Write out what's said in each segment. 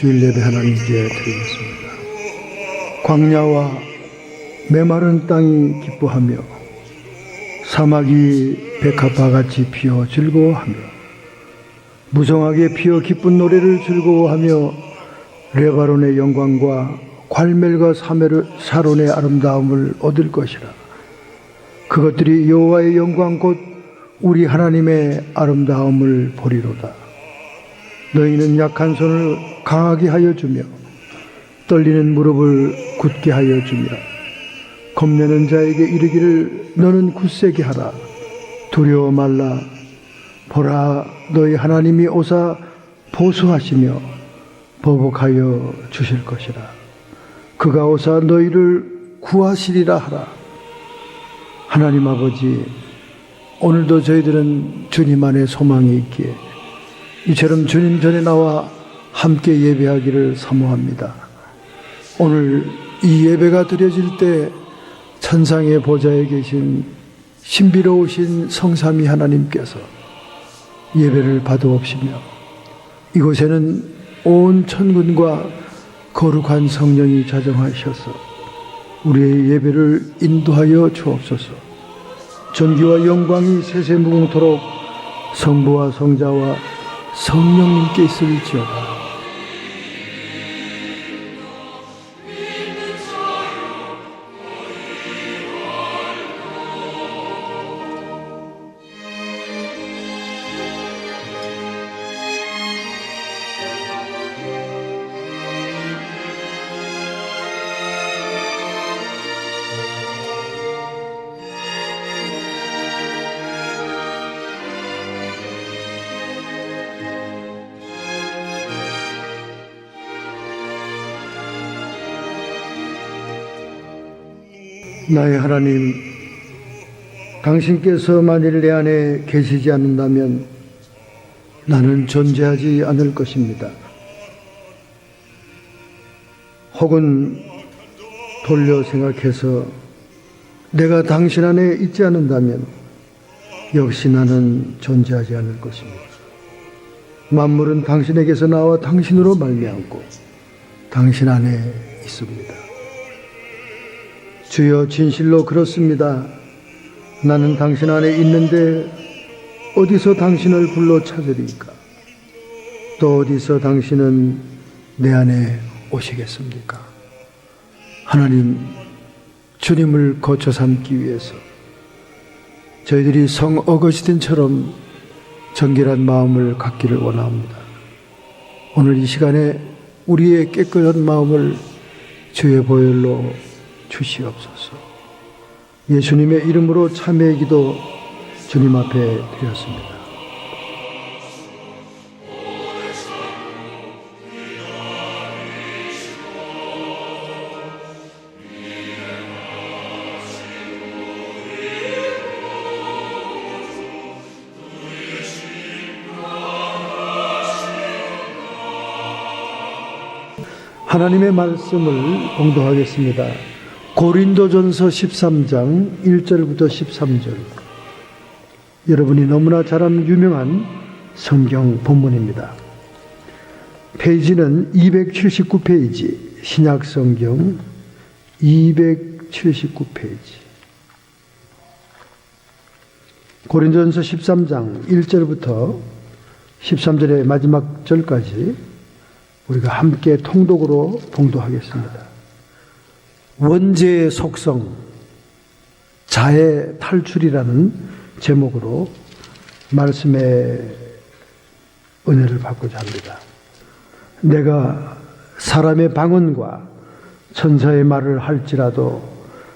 주일 예배 하나님께 드리겠습니다. 광야와 메마른 땅이 기뻐하며 사막이 백합화같이 피어 즐거워하며 무성하게 피어 기쁜 노래를 즐거워하며 레바논의 영광과 갈멜과 사론의 아름다움을 얻을 것이라. 그것들이 여호와의 영광 곧 우리 하나님의 아름다움을 보리로다. 너희는 약한 손을 강하게 하여 주며 떨리는 무릎을 굳게 하여 주며 겁내는 자에게 이르기를 너는 굳세게 하라. 두려워 말라. 보라, 너희 하나님이 오사 보수하시며 보복하여 주실 것이라. 그가 오사 너희를 구하시리라 하라. 하나님 아버지, 오늘도 저희들은 주님 안에 소망이 있기에 이처럼 주님 전에 나와 함께 예배하기를 사모합니다. 오늘 이 예배가 드려질 때 천상의 보좌에 계신 신비로우신 성삼위 하나님께서 예배를 받아옵시며 이곳에는 온 천군과 거룩한 성령이 자정하셔서 우리의 예배를 인도하여 주옵소서. 존귀와 영광이 세세무궁토록 성부와 성자와 성령님께 있을지어다. 나의 하나님, 당신께서 만일 내 안에 계시지 않는다면 나는 존재하지 않을 것입니다. 혹은 돌려 생각해서 내가 당신 안에 있지 않는다면 역시 나는 존재하지 않을 것입니다. 만물은 당신에게서 나와 당신으로 말미암고 당신 안에 있습니다. 주여, 진실로 그렇습니다. 나는 당신 안에 있는데 어디서 당신을 불러 찾으리까? 또 어디서 당신은 내 안에 오시겠습니까? 하나님, 주님을 거쳐 삼기 위해서 저희들이 성 어거스틴처럼 정결한 마음을 갖기를 원합니다. 오늘 이 시간에 우리의 깨끗한 마음을 주의 보혈로 주시옵소서. 예수님의 이름으로 참회의 기도 주님 앞에 드렸습니다. 하나님의 말씀을 봉독하겠습니다. 고린도전서 13장 1절부터 13절. 여러분이 너무나 잘 아는 유명한 성경 본문입니다. 페이지는 279페이지, 신약성경 279페이지. 고린도전서 13장 1절부터 13절의 마지막 절까지 우리가 함께 통독으로 봉독하겠습니다. 원죄의 속성, 자해 탈출이라는 제목으로 말씀의 은혜를 받고자 합니다. 내가 사람의 방언과 천사의 말을 할지라도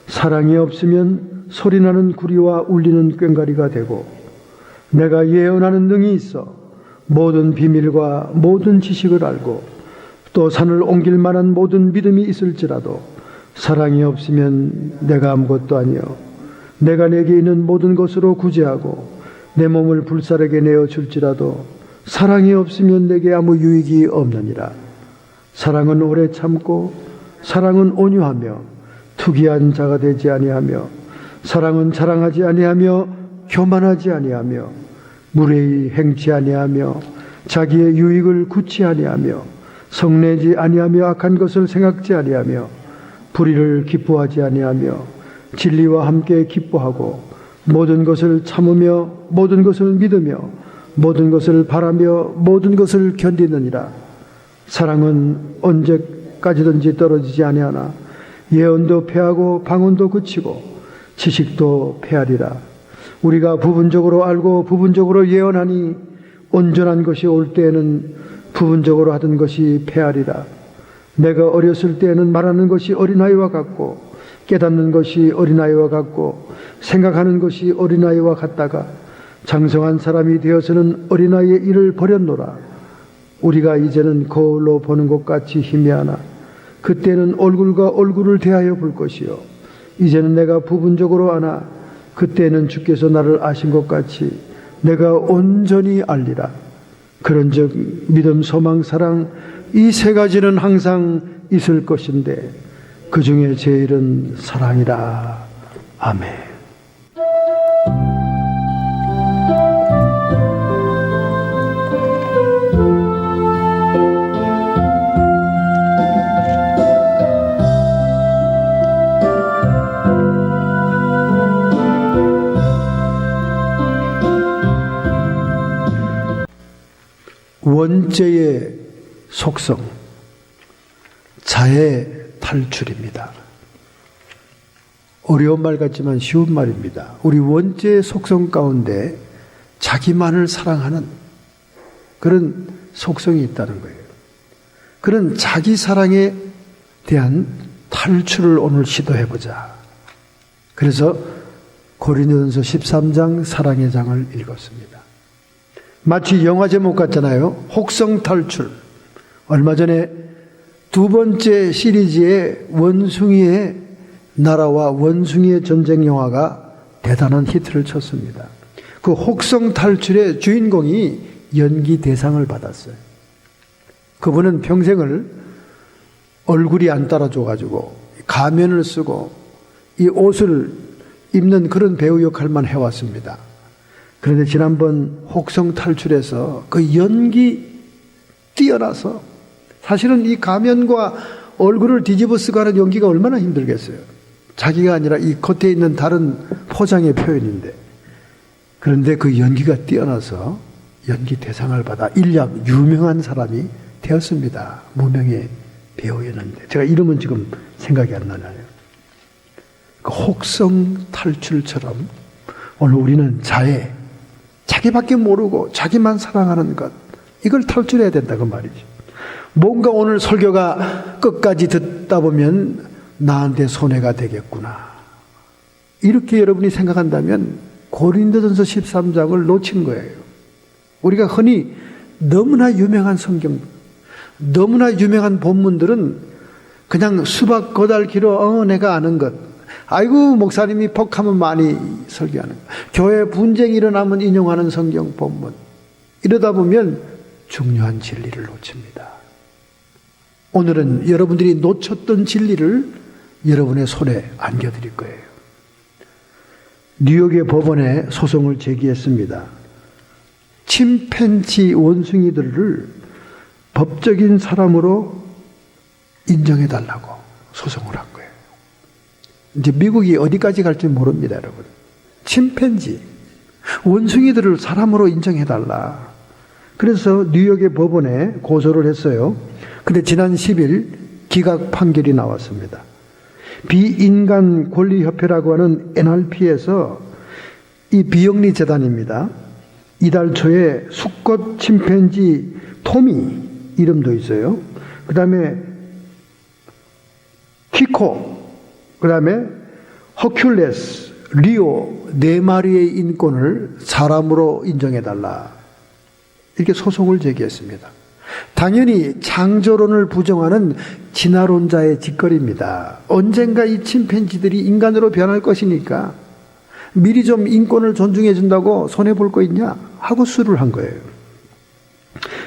사랑이 없으면 소리나는 구리와 울리는 꽹과리가 되고, 내가 예언하는 능이 있어 모든 비밀과 모든 지식을 알고 또 산을 옮길 만한 모든 믿음이 있을지라도 사랑이 없으면 내가 아무것도 아니요 내가 내게 있는 모든 것으로 구제하고 내 몸을 불사르게 내어줄지라도 사랑이 없으면 내게 아무 유익이 없느니라. 사랑은 오래 참고 사랑은 온유하며 투기한 자가 되지 아니하며 사랑은 자랑하지 아니하며 교만하지 아니하며 무례히 행치 아니하며 자기의 유익을 굳지 아니하며 성내지 아니하며 악한 것을 생각지 아니하며 불의를 기뻐하지 아니하며 진리와 함께 기뻐하고 모든 것을 참으며 모든 것을 믿으며 모든 것을 바라며 모든 것을 견디느니라. 사랑은 언제까지든지 떨어지지 아니하나 예언도 패하고 방언도 그치고 지식도 패하리라. 우리가 부분적으로 알고 부분적으로 예언하니 온전한 것이 올 때에는 부분적으로 하던 것이 패하리라. 내가 어렸을 때에는 말하는 것이 어린아이와 같고 깨닫는 것이 어린아이와 같고 생각하는 것이 어린아이와 같다가 장성한 사람이 되어서는 어린아이의 일을 버렸노라. 우리가 이제는 거울로 보는 것 같이 희미하나 그때는 얼굴과 얼굴을 대하여 볼 것이요 이제는 내가 부분적으로 아나 그때는 주께서 나를 아신 것 같이 내가 온전히 알리라. 그런즉 믿음, 소망, 사랑 이 세 가지는 항상 있을 것인데 그 중에 제일은 사랑이라. 아멘. 원죄의 속성, 자의 탈출입니다. 어려운 말 같지만 쉬운 말입니다. 우리 원죄의 속성 가운데 자기만을 사랑하는 그런 속성이 있다는 거예요. 그런 자기 사랑에 대한 탈출을 오늘 시도해보자. 그래서 고린도전서 13장 사랑의 장을 읽었습니다. 마치 영화 제목 같잖아요. 혹성 탈출. 얼마 전에 두 번째 시리즈의 원숭이의 나라와 원숭이의 전쟁 영화가 대단한 히트를 쳤습니다. 그 혹성 탈출의 주인공이 연기 대상을 받았어요. 그분은 평생을 얼굴이 안 따라줘가지고 가면을 쓰고 이 옷을 입는 그런 배우 역할만 해왔습니다. 그런데 지난번 혹성 탈출에서 그 연기 뛰어나서 사실은 이 가면과 얼굴을 뒤집어 쓰고 하는 연기가 얼마나 힘들겠어요. 자기가 아니라 이 겉에 있는 다른 포장의 표현인데 그런데 그 연기가 뛰어나서 연기 대상을 받아 일약 유명한 사람이 되었습니다. 무명의 배우였는데 제가 이름은 지금 생각이 안 나나요. 그 혹성 탈출처럼 오늘 우리는 자기밖에 모르고 자기만 사랑하는 것 이걸 탈출해야 된다 그 말이죠. 뭔가 오늘 설교가 끝까지 듣다 보면 나한테 손해가 되겠구나 이렇게 여러분이 생각한다면 고린도전서 13장을 놓친 거예요. 우리가 흔히 너무나 유명한 성경 너무나 유명한 본문들은 그냥 수박 거달기로 내가 아는 것 아이고 목사님이 퍽하면 많이 설교하는 것 교회 분쟁이 일어나면 인용하는 성경 본문 이러다 보면 중요한 진리를 놓칩니다. 오늘은 여러분들이 놓쳤던 진리를 여러분의 손에 안겨드릴 거예요. 뉴욕의 법원에 소송을 제기했습니다. 침팬지 원숭이들을 법적인 사람으로 인정해달라고 소송을 한 거예요. 이제 미국이 어디까지 갈지 모릅니다, 여러분. 침팬지, 원숭이들을 사람으로 인정해달라. 그래서 뉴욕의 법원에 고소를 했어요. 근데 지난 10일 기각 판결이 나왔습니다. 비인간 권리협회라고 하는 NRP에서 이 비영리 재단입니다. 이달 초에 수컷 침팬지 토미 이름도 있어요. 그 다음에 키코, 그 다음에 허큘레스, 리오 4마리의 인권을 사람으로 인정해달라. 이렇게 소송을 제기했습니다. 당연히 창조론을 부정하는 진화론자의 짓거리입니다. 언젠가 이 침팬지들이 인간으로 변할 것이니까 미리 좀 인권을 존중해 준다고 손해볼 거 있냐 하고 수를 한 거예요.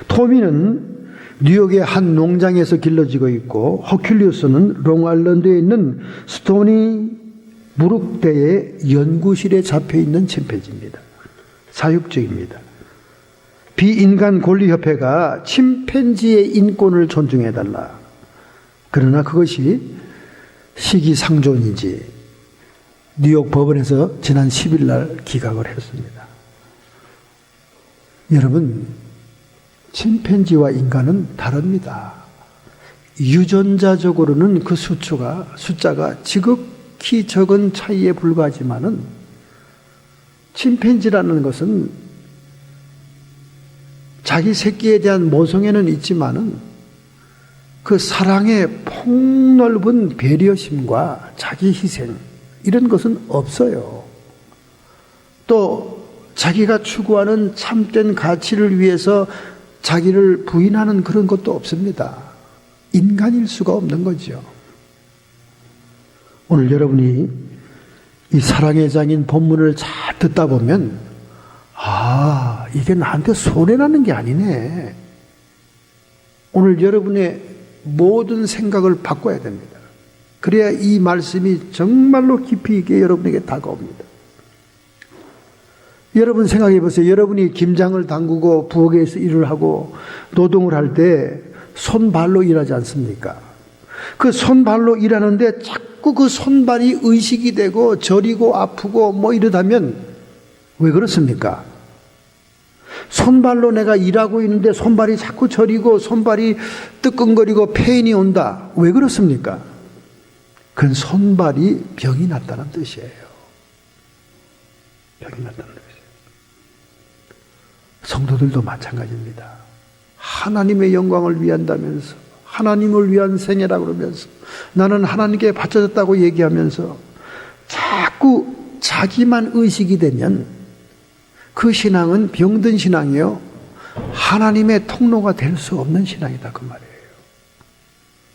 토미는 뉴욕의 한 농장에서 길러지고 있고 허큘리우스는 롱아일랜드에 있는 스토니 무룩대의 연구실에 잡혀있는 침팬지입니다. 사육적입니다. 비인간 권리협회가 침팬지의 인권을 존중해달라. 그러나 그것이 시기상조인지 뉴욕 법원에서 지난 10일 날 기각을 했습니다. 여러분, 침팬지와 인간은 다릅니다. 유전자적으로는 그 숫자가 지극히 적은 차이에 불과하지만은 침팬지라는 것은 자기 새끼에 대한 모성애는 있지만은 그 사랑의 폭넓은 배려심과 자기 희생 이런 것은 없어요. 또 자기가 추구하는 참된 가치를 위해서 자기를 부인하는 그런 것도 없습니다. 인간일 수가 없는 거죠. 오늘 여러분이 이 사랑의 장인 본문을 잘 듣다 보면 이게 나한테 손해나는 게 아니네. 오늘 여러분의 모든 생각을 바꿔야 됩니다. 그래야 이 말씀이 정말로 깊이 있게 여러분에게 다가옵니다. 여러분 생각해 보세요. 여러분이 김장을 담그고 부엌에서 일을 하고 노동을 할 때 손발로 일하지 않습니까? 그 손발로 일하는데 자꾸 그 손발이 의식이 되고 저리고 아프고 뭐 이러다면 왜 그렇습니까? 손발로 내가 일하고 있는데 손발이 자꾸 저리고 손발이 뜨끔거리고 페인이 온다. 왜 그렇습니까? 그건 손발이 병이 났다는 뜻이에요. 병이 났다는 뜻이에요. 성도들도 마찬가지입니다. 하나님의 영광을 위한다면서 하나님을 위한 생애라고 그러면서 나는 하나님께 바쳐졌다고 얘기하면서 자꾸 자기만 의식이 되면 그 신앙은 병든 신앙이요. 하나님의 통로가 될 수 없는 신앙이다 그 말이에요.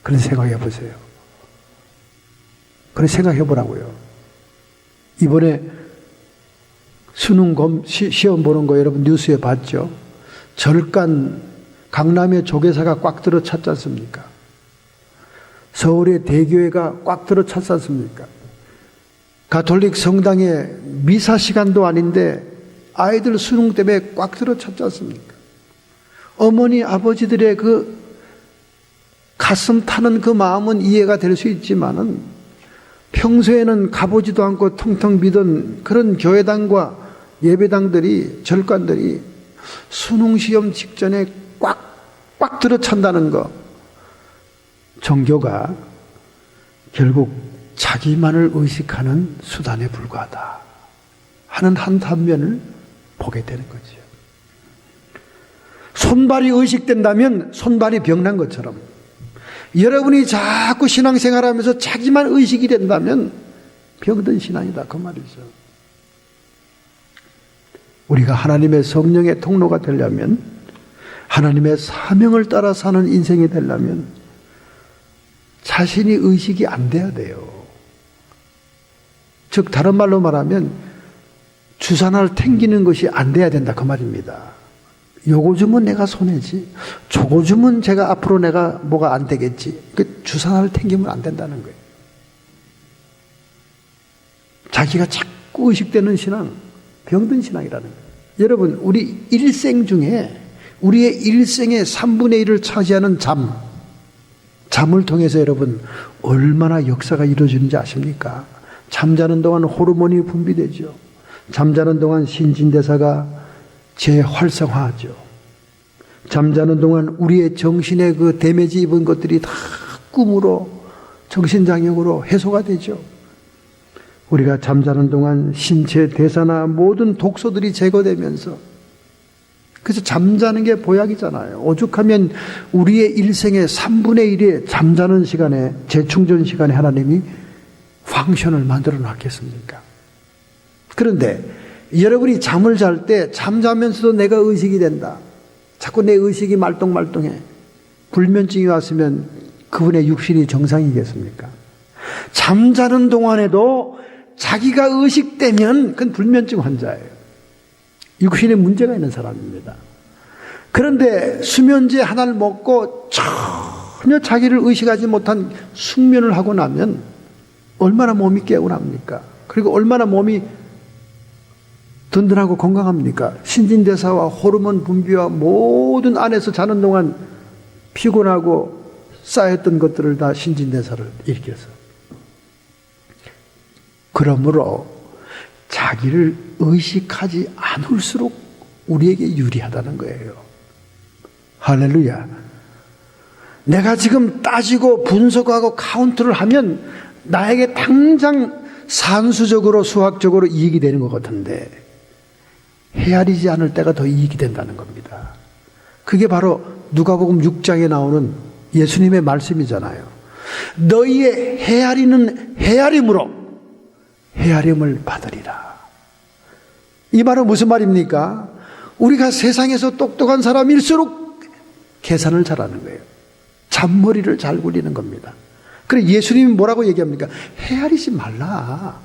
그런 생각해 보세요. 그런 생각해 보라고요. 이번에 수능 시험 보는 거 여러분 뉴스에 봤죠? 절간 강남의 조계사가 꽉 들어 찼지 않습니까? 서울의 대교회가 꽉 들어 찼지 않습니까? 가톨릭 성당에 미사 시간도 아닌데 아이들 수능 때문에 꽉 들어 찼지 않습니까? 어머니 아버지들의 그 가슴 타는 그 마음은 이해가 될 수 있지만은 평소에는 가보지도 않고 텅텅 비던 그런 교회당과 예배당들이 절간들이 수능시험 직전에 꽉 들어찬다는 거. 종교가 결국 자기만을 의식하는 수단에 불과하다 하는 한 단면을 보게 되는 거죠. 손발이 의식된다면 손발이 병난 것처럼 여러분이 자꾸 신앙생활하면서 자기만 의식이 된다면 병든 신앙이다 그 말이죠. 우리가 하나님의 성령의 통로가 되려면 하나님의 사명을 따라 사는 인생이 되려면 자신이 의식이 안 돼야 돼요. 즉 다른 말로 말하면 주산을 탱기는 것이 안 돼야 된다 그 말입니다. 요거 주면 내가 손해지, 저거 주면 제가 앞으로 내가 뭐가 안 되겠지. 그 주산을 탱기면 안 된다는 거예요. 자기가 자꾸 의식되는 신앙, 병든 신앙이라는 거예요. 여러분, 우리 일생 중에 우리의 일생의 3분의 1을 차지하는 잠을 통해서 여러분 얼마나 역사가 이루어지는지 아십니까? 잠자는 동안 호르몬이 분비되죠. 잠자는 동안 신진대사가 재활성화하죠. 잠자는 동안 우리의 정신의 그 데미지 입은 것들이 다 꿈으로 정신장애으로 해소가 되죠. 우리가 잠자는 동안 신체 대사나 모든 독소들이 제거되면서, 그래서 잠자는 게 보약이잖아요. 오죽하면 우리의 일생의 3분의 1의 잠자는 시간에, 재충전 시간에 하나님이 펑션을 만들어 놨겠습니까? 그런데 여러분이 잠을 잘 때 잠자면서도 내가 의식이 된다. 자꾸 내 의식이 말똥말똥해. 불면증이 왔으면 그분의 육신이 정상이겠습니까? 잠자는 동안에도 자기가 의식되면 그건 불면증 환자예요. 육신에 문제가 있는 사람입니다. 그런데 수면제 하나를 먹고 전혀 자기를 의식하지 못한 숙면을 하고 나면 얼마나 몸이 개운합니까? 그리고 얼마나 몸이 든든하고 건강합니까? 신진대사와 호르몬 분비와 모든 안에서 자는 동안 피곤하고 쌓였던 것들을 다 신진대사를 일으켜서. 그러므로 자기를 의식하지 않을수록 우리에게 유리하다는 거예요. 할렐루야. 내가 지금 따지고 분석하고 카운트를 하면 나에게 당장 산수적으로 수학적으로 이익이 되는 것 같은데 헤아리지 않을 때가 더 이익이 된다는 겁니다. 그게 바로 누가복음 6장에 나오는 예수님의 말씀이잖아요. 너희의 헤아리는 헤아림으로 헤아림을 받으리라. 이 말은 무슨 말입니까? 우리가 세상에서 똑똑한 사람일수록 계산을 잘하는 거예요. 잔머리를 잘 굴리는 겁니다. 그래 예수님이 뭐라고 얘기합니까? 헤아리지 말라.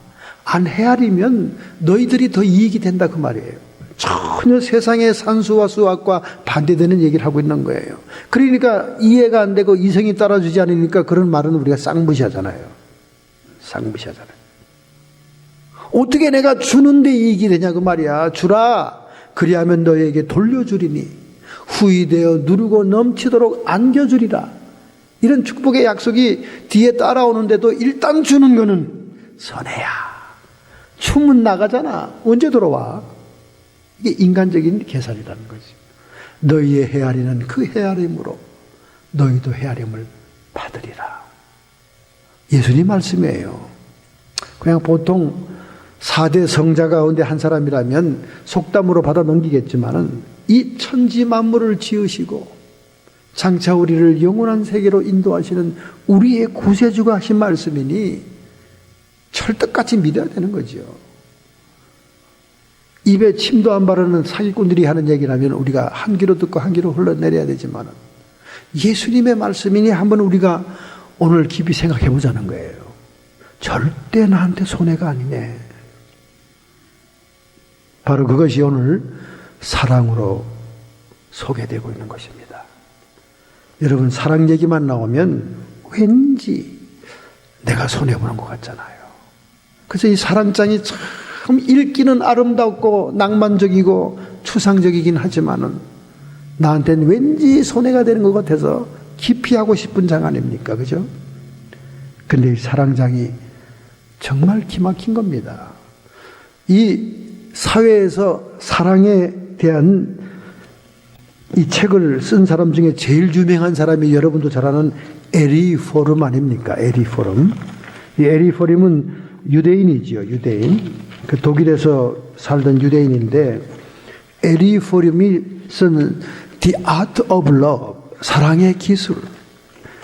안 헤아리면 너희들이 더 이익이 된다 그 말이에요. 전혀 세상의 산수와 수학과 반대되는 얘기를 하고 있는 거예요. 그러니까 이해가 안 되고 이성이 따라주지 않으니까 그런 말은 우리가 쌍무시하잖아요. 쌍무시하잖아요. 어떻게 내가 주는데 이익이 되냐 그 말이야. 주라. 그리하면 너에게 돌려주리니 후이되어 누르고 넘치도록 안겨주리라. 이런 축복의 약속이 뒤에 따라오는데도 일단 주는 거는 선해야. 춤은 나가잖아. 언제 돌아와? 이게 인간적인 계산이라는 거지. 너희의 헤아리는 그 헤아림으로 너희도 헤아림을 받으리라. 예수님 말씀이에요. 그냥 보통 4대 성자 가운데 한 사람이라면 속담으로 받아 넘기겠지만은 이 천지 만물을 지으시고 장차 우리를 영원한 세계로 인도하시는 우리의 구세주가 하신 말씀이니 철떡같이 믿어야 되는 거죠. 입에 침도 안 바르는 사기꾼들이 하는 얘기라면 우리가 한 귀로 듣고 한 귀로 흘러내려야 되지만 예수님의 말씀이니 한번 우리가 오늘 깊이 생각해 보자는 거예요. 절대 나한테 손해가 아니네. 바로 그것이 오늘 사랑으로 소개되고 있는 것입니다. 여러분 사랑 얘기만 나오면 왠지 내가 손해보는 것 같잖아요. 그래서 이 사랑장이 참 읽기는 아름답고 낭만적이고 추상적이긴 하지만은 나한테는 왠지 손해가 되는 것 같아서 기피하고 싶은 장 아닙니까? 그죠? 근데 이 사랑장이 정말 기막힌 겁니다. 이 사회에서 사랑에 대한 이 책을 쓴 사람 중에 제일 유명한 사람이 여러분도 잘 아는 에리 포럼 아닙니까? 에리 포럼. 이 에리 포럼은 유대인이지요. 유대인. 그 독일에서 살던 유대인인데 에리 포럼이 쓴 The Art of Love, 사랑의 기술.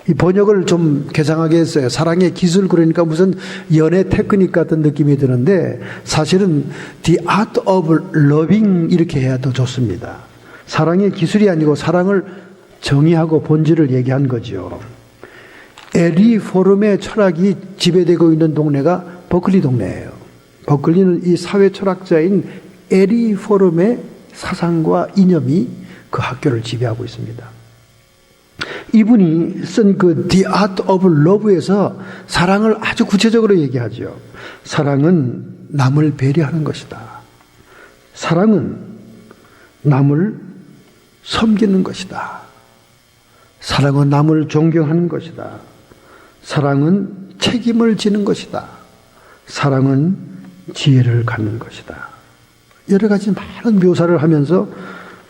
이 번역을 좀 개상하게 했어요. 사랑의 기술 그러니까 무슨 연애 테크닉 같은 느낌이 드는데 사실은 The Art of Loving 이렇게 해야 더 좋습니다. 사랑의 기술이 아니고 사랑을 정의하고 본질을 얘기한 거죠. 에리 포럼의 철학이 지배되고 있는 동네가 버클리 동네예요. 버클리는 이 사회 철학자인 에리 포럼의 사상과 이념이 그 학교를 지배하고 있습니다. 이분이 쓴 그 The Art of Love에서 사랑을 아주 구체적으로 얘기하죠. 사랑은 남을 배려하는 것이다. 사랑은 남을 섬기는 것이다. 사랑은 남을 존경하는 것이다. 사랑은 책임을 지는 것이다. 사랑은 지혜를 갖는 것이다. 여러 가지 많은 묘사를 하면서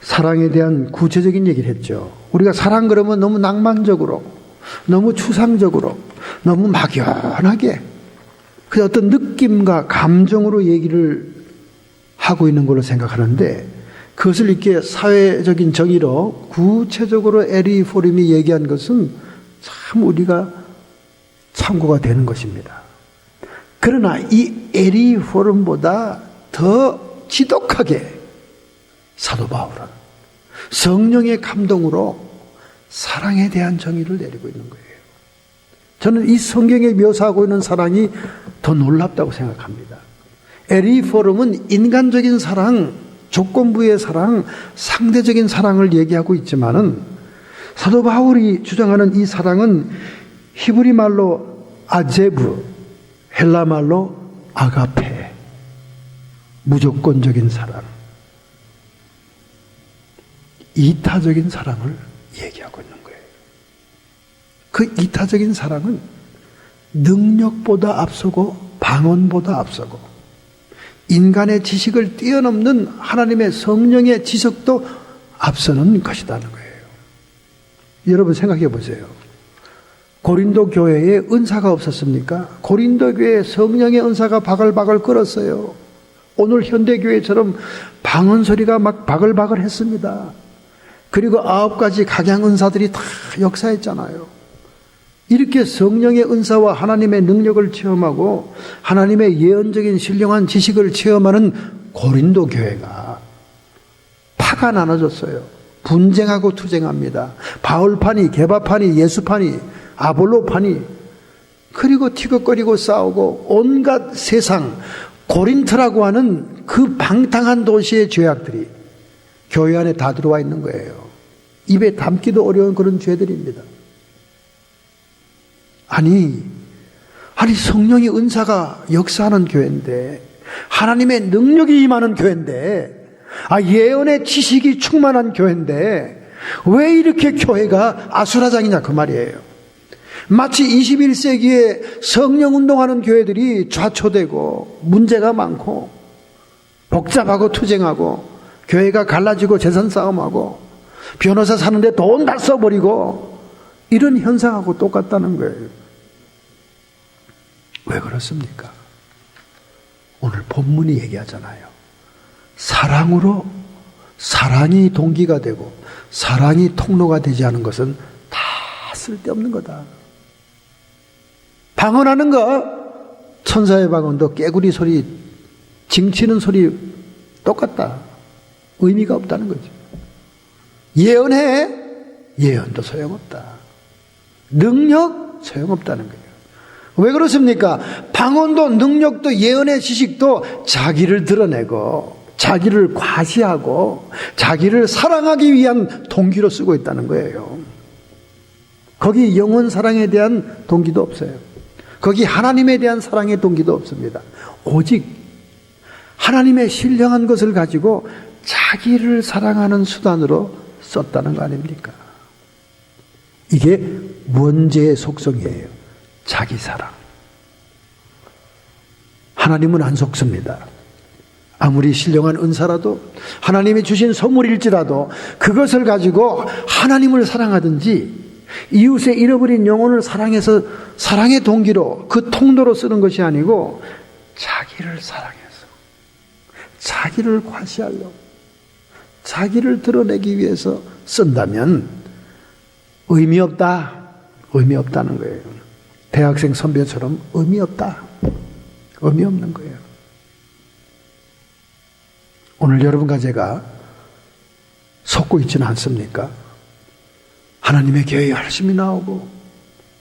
사랑에 대한 구체적인 얘기를 했죠. 우리가 사랑 그러면 너무 낭만적으로, 너무 추상적으로, 너무 막연하게 그 어떤 느낌과 감정으로 얘기를 하고 있는 걸로 생각하는데 그것을 이렇게 사회적인 정의로 구체적으로 에리 포럼이 얘기한 것은 참 우리가 참고가 되는 것입니다. 그러나 이 에리 포럼보다 더 지독하게 사도 바울은 성령의 감동으로 사랑에 대한 정의를 내리고 있는 거예요. 저는 이 성경에 묘사하고 있는 사랑이 더 놀랍다고 생각합니다. 에리포럼은 인간적인 사랑, 조건부의 사랑, 상대적인 사랑을 얘기하고 있지만은 사도 바울이 주장하는 이 사랑은 히브리 말로 아제브, 헬라 말로 아가페, 무조건적인 사랑, 이타적인 사랑을 얘기하고 있는 거예요. 그 이타적인 사랑은 능력보다 앞서고 방언보다 앞서고 인간의 지식을 뛰어넘는 하나님의 성령의 지식도 앞서는 것이라는 거예요. 여러분 생각해 보세요. 고린도 교회에 은사가 없었습니까? 고린도 교회에 성령의 은사가 바글바글 끓었어요. 오늘 현대교회처럼 방언 소리가 막 바글바글 했습니다. 그리고 9가지 각양 은사들이 다 역사했잖아요. 이렇게 성령의 은사와 하나님의 능력을 체험하고 하나님의 예언적인 신령한 지식을 체험하는 고린도 교회가 파가 나눠졌어요. 분쟁하고 투쟁합니다. 바울파니, 게바파니, 예수파니, 아볼로파니, 그리고 티격거리고 싸우고 온갖 세상, 고린트라고 하는 그 방탕한 도시의 죄악들이 교회 안에 다 들어와 있는 거예요. 입에 담기도 어려운 그런 죄들입니다. 아니 성령의 은사가 역사하는 교회인데, 하나님의 능력이 임하는 교회인데, 예언의 지식이 충만한 교회인데 왜 이렇게 교회가 아수라장이냐 그 말이에요. 마치 21세기에 성령 운동하는 교회들이 좌초되고 문제가 많고 복잡하고 투쟁하고 교회가 갈라지고 재산 싸움하고 변호사 사는데 돈 다 써버리고 이런 현상하고 똑같다는 거예요. 왜 그렇습니까? 오늘 본문이 얘기하잖아요. 사랑으로 사랑이 동기가 되고 사랑이 통로가 되지 않은 것은 다 쓸데없는 거다. 방언하는 거, 천사의 방언도 깨구리 소리, 징치는 소리 똑같다. 의미가 없다는 거죠. 예언해, 예언도 소용없다. 능력 소용없다는 거예요. 왜 그렇습니까? 방언도 능력도 예언의 지식도 자기를 드러내고 자기를 과시하고 자기를 사랑하기 위한 동기로 쓰고 있다는 거예요. 거기 영혼 사랑에 대한 동기도 없어요. 거기 하나님에 대한 사랑의 동기도 없습니다. 오직 하나님의 신령한 것을 가지고 자기를 사랑하는 수단으로 썼다는 거 아닙니까? 이게 원죄의 속성이에요. 자기 사랑. 하나님은 안 속습니다. 아무리 신령한 은사라도 하나님이 주신 선물일지라도 그것을 가지고 하나님을 사랑하든지 이웃의 잃어버린 영혼을 사랑해서 사랑의 동기로 그 통로로 쓰는 것이 아니고 자기를 사랑해서 자기를 과시하려고 자기를 드러내기 위해서 쓴다면 의미 없다. 의미 없다는 거예요. 대학생 선배처럼 의미 없다. 의미 없는 거예요. 오늘 여러분과 제가 속고 있지는 않습니까? 하나님의 교회에 열심히 나오고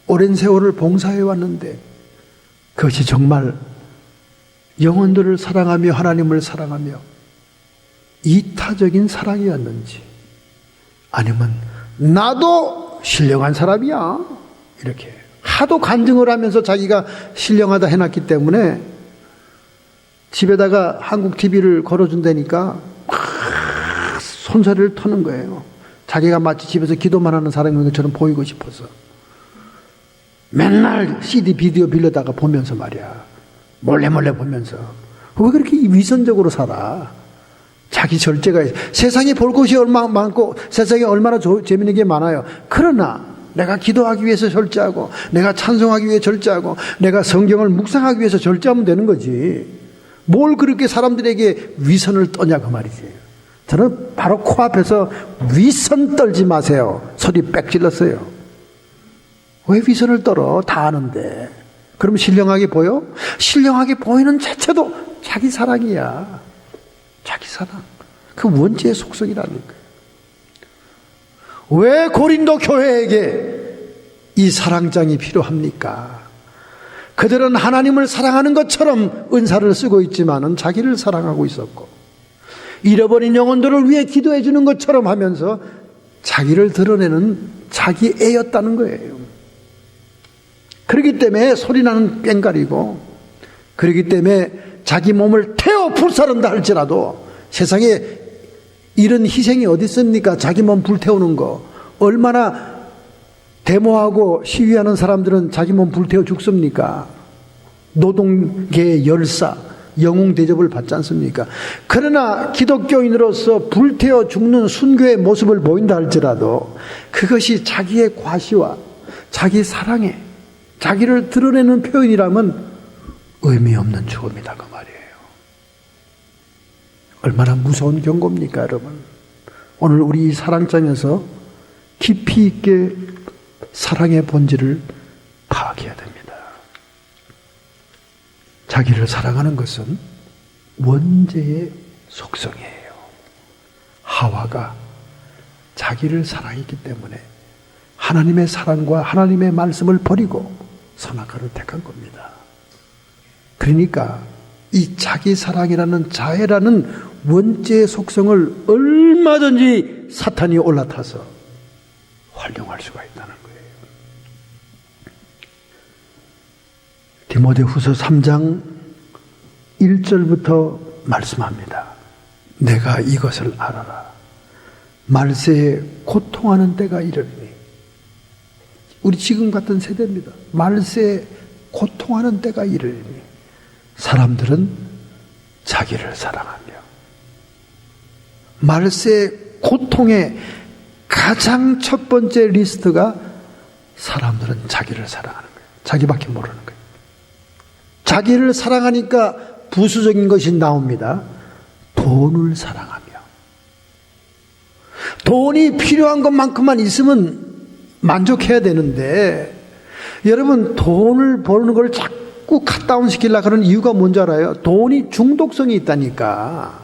오랜 세월을 봉사해 왔는데 그것이 정말 영혼들을 사랑하며 하나님을 사랑하며 이타적인 사랑이었는지, 아니면 나도 신령한 사람이야 이렇게 하도 간증을 하면서 자기가 신령하다 해놨기 때문에 집에다가 한국 TV를 걸어준다니까 막 손소리를 터는 거예요. 자기가 마치 집에서 기도만 하는 사람인 것처럼 보이고 싶어서 맨날 CD 비디오 빌려다가 보면서 말이야, 몰래 보면서. 왜 그렇게 위선적으로 살아? 자기 절제가 세상에 볼 것이 얼마나 많고 세상에 얼마나 재밌는 게 많아요. 그러나 내가 기도하기 위해서 절제하고 내가 찬송하기 위해 절제하고 내가 성경을 묵상하기 위해서 절제하면 되는 거지. 뭘 그렇게 사람들에게 위선을 떠냐 그 말이지. 저는 바로 코앞에서 위선 떨지 마세요 소리 빽 질렀어요. 왜 위선을 떨어? 다 아는데. 그럼 신령하게 보여? 신령하게 보이는 자체도 자기 사랑이야. 자기 사랑. 그 원죄의 속성이라는 거예요. 왜 고린도 교회에게 이 사랑장이 필요합니까? 그들은 하나님을 사랑하는 것처럼 은사를 쓰고 있지만은 자기를 사랑하고 있었고, 잃어버린 영혼들을 위해 기도해 주는 것처럼 하면서 자기를 드러내는 자기 애였다는 거예요. 그렇기 때문에 소리나는 꽹가리고, 그렇기 때문에 자기 몸을 태워 불사른다 할지라도, 세상에 이런 희생이 어디 있습니까? 자기 몸 불태우는 거. 얼마나 데모하고 시위하는 사람들은 자기 몸 불태워 죽습니까? 노동계의 열사, 영웅 대접을 받지 않습니까? 그러나 기독교인으로서 불태워 죽는 순교의 모습을 보인다 할지라도 그것이 자기의 과시와 자기 사랑에 자기를 드러내는 표현이라면 의미 없는 죽음이다 그 말이에요. 얼마나 무서운 경고입니까, 여러분? 오늘 우리 이 사랑장에서 깊이 있게 사랑의 본질을 파악해야 됩니다. 자기를 사랑하는 것은 원죄의 속성이에요. 하와가 자기를 사랑했기 때문에 하나님의 사랑과 하나님의 말씀을 버리고 선악과를 택한 겁니다. 그러니까 이 자기 사랑이라는 자애라는 원죄의 속성을 얼마든지 사탄이 올라타서 활용할 수가 있다는 거예요. 디모데후서 3장 1절부터 말씀합니다. 내가 이것을 알아라. 말세에 고통하는 때가 이르리니. 우리 지금 같은 세대입니다. 말세에 고통하는 때가 이르리니 사람들은 자기를 사랑하며. 말세의 고통의 가장 첫 번째 리스트가 사람들은 자기를 사랑하는 거예요. 자기밖에 모르는 거예요. 자기를 사랑하니까 부수적인 것이 나옵니다. 돈을 사랑하며. 돈이 필요한 것만큼만 있으면 만족해야 되는데, 여러분 돈을 버는 걸 자꾸 컷다운 시키려고 하는 이유가 뭔지 알아요? 돈이 중독성이 있다니까.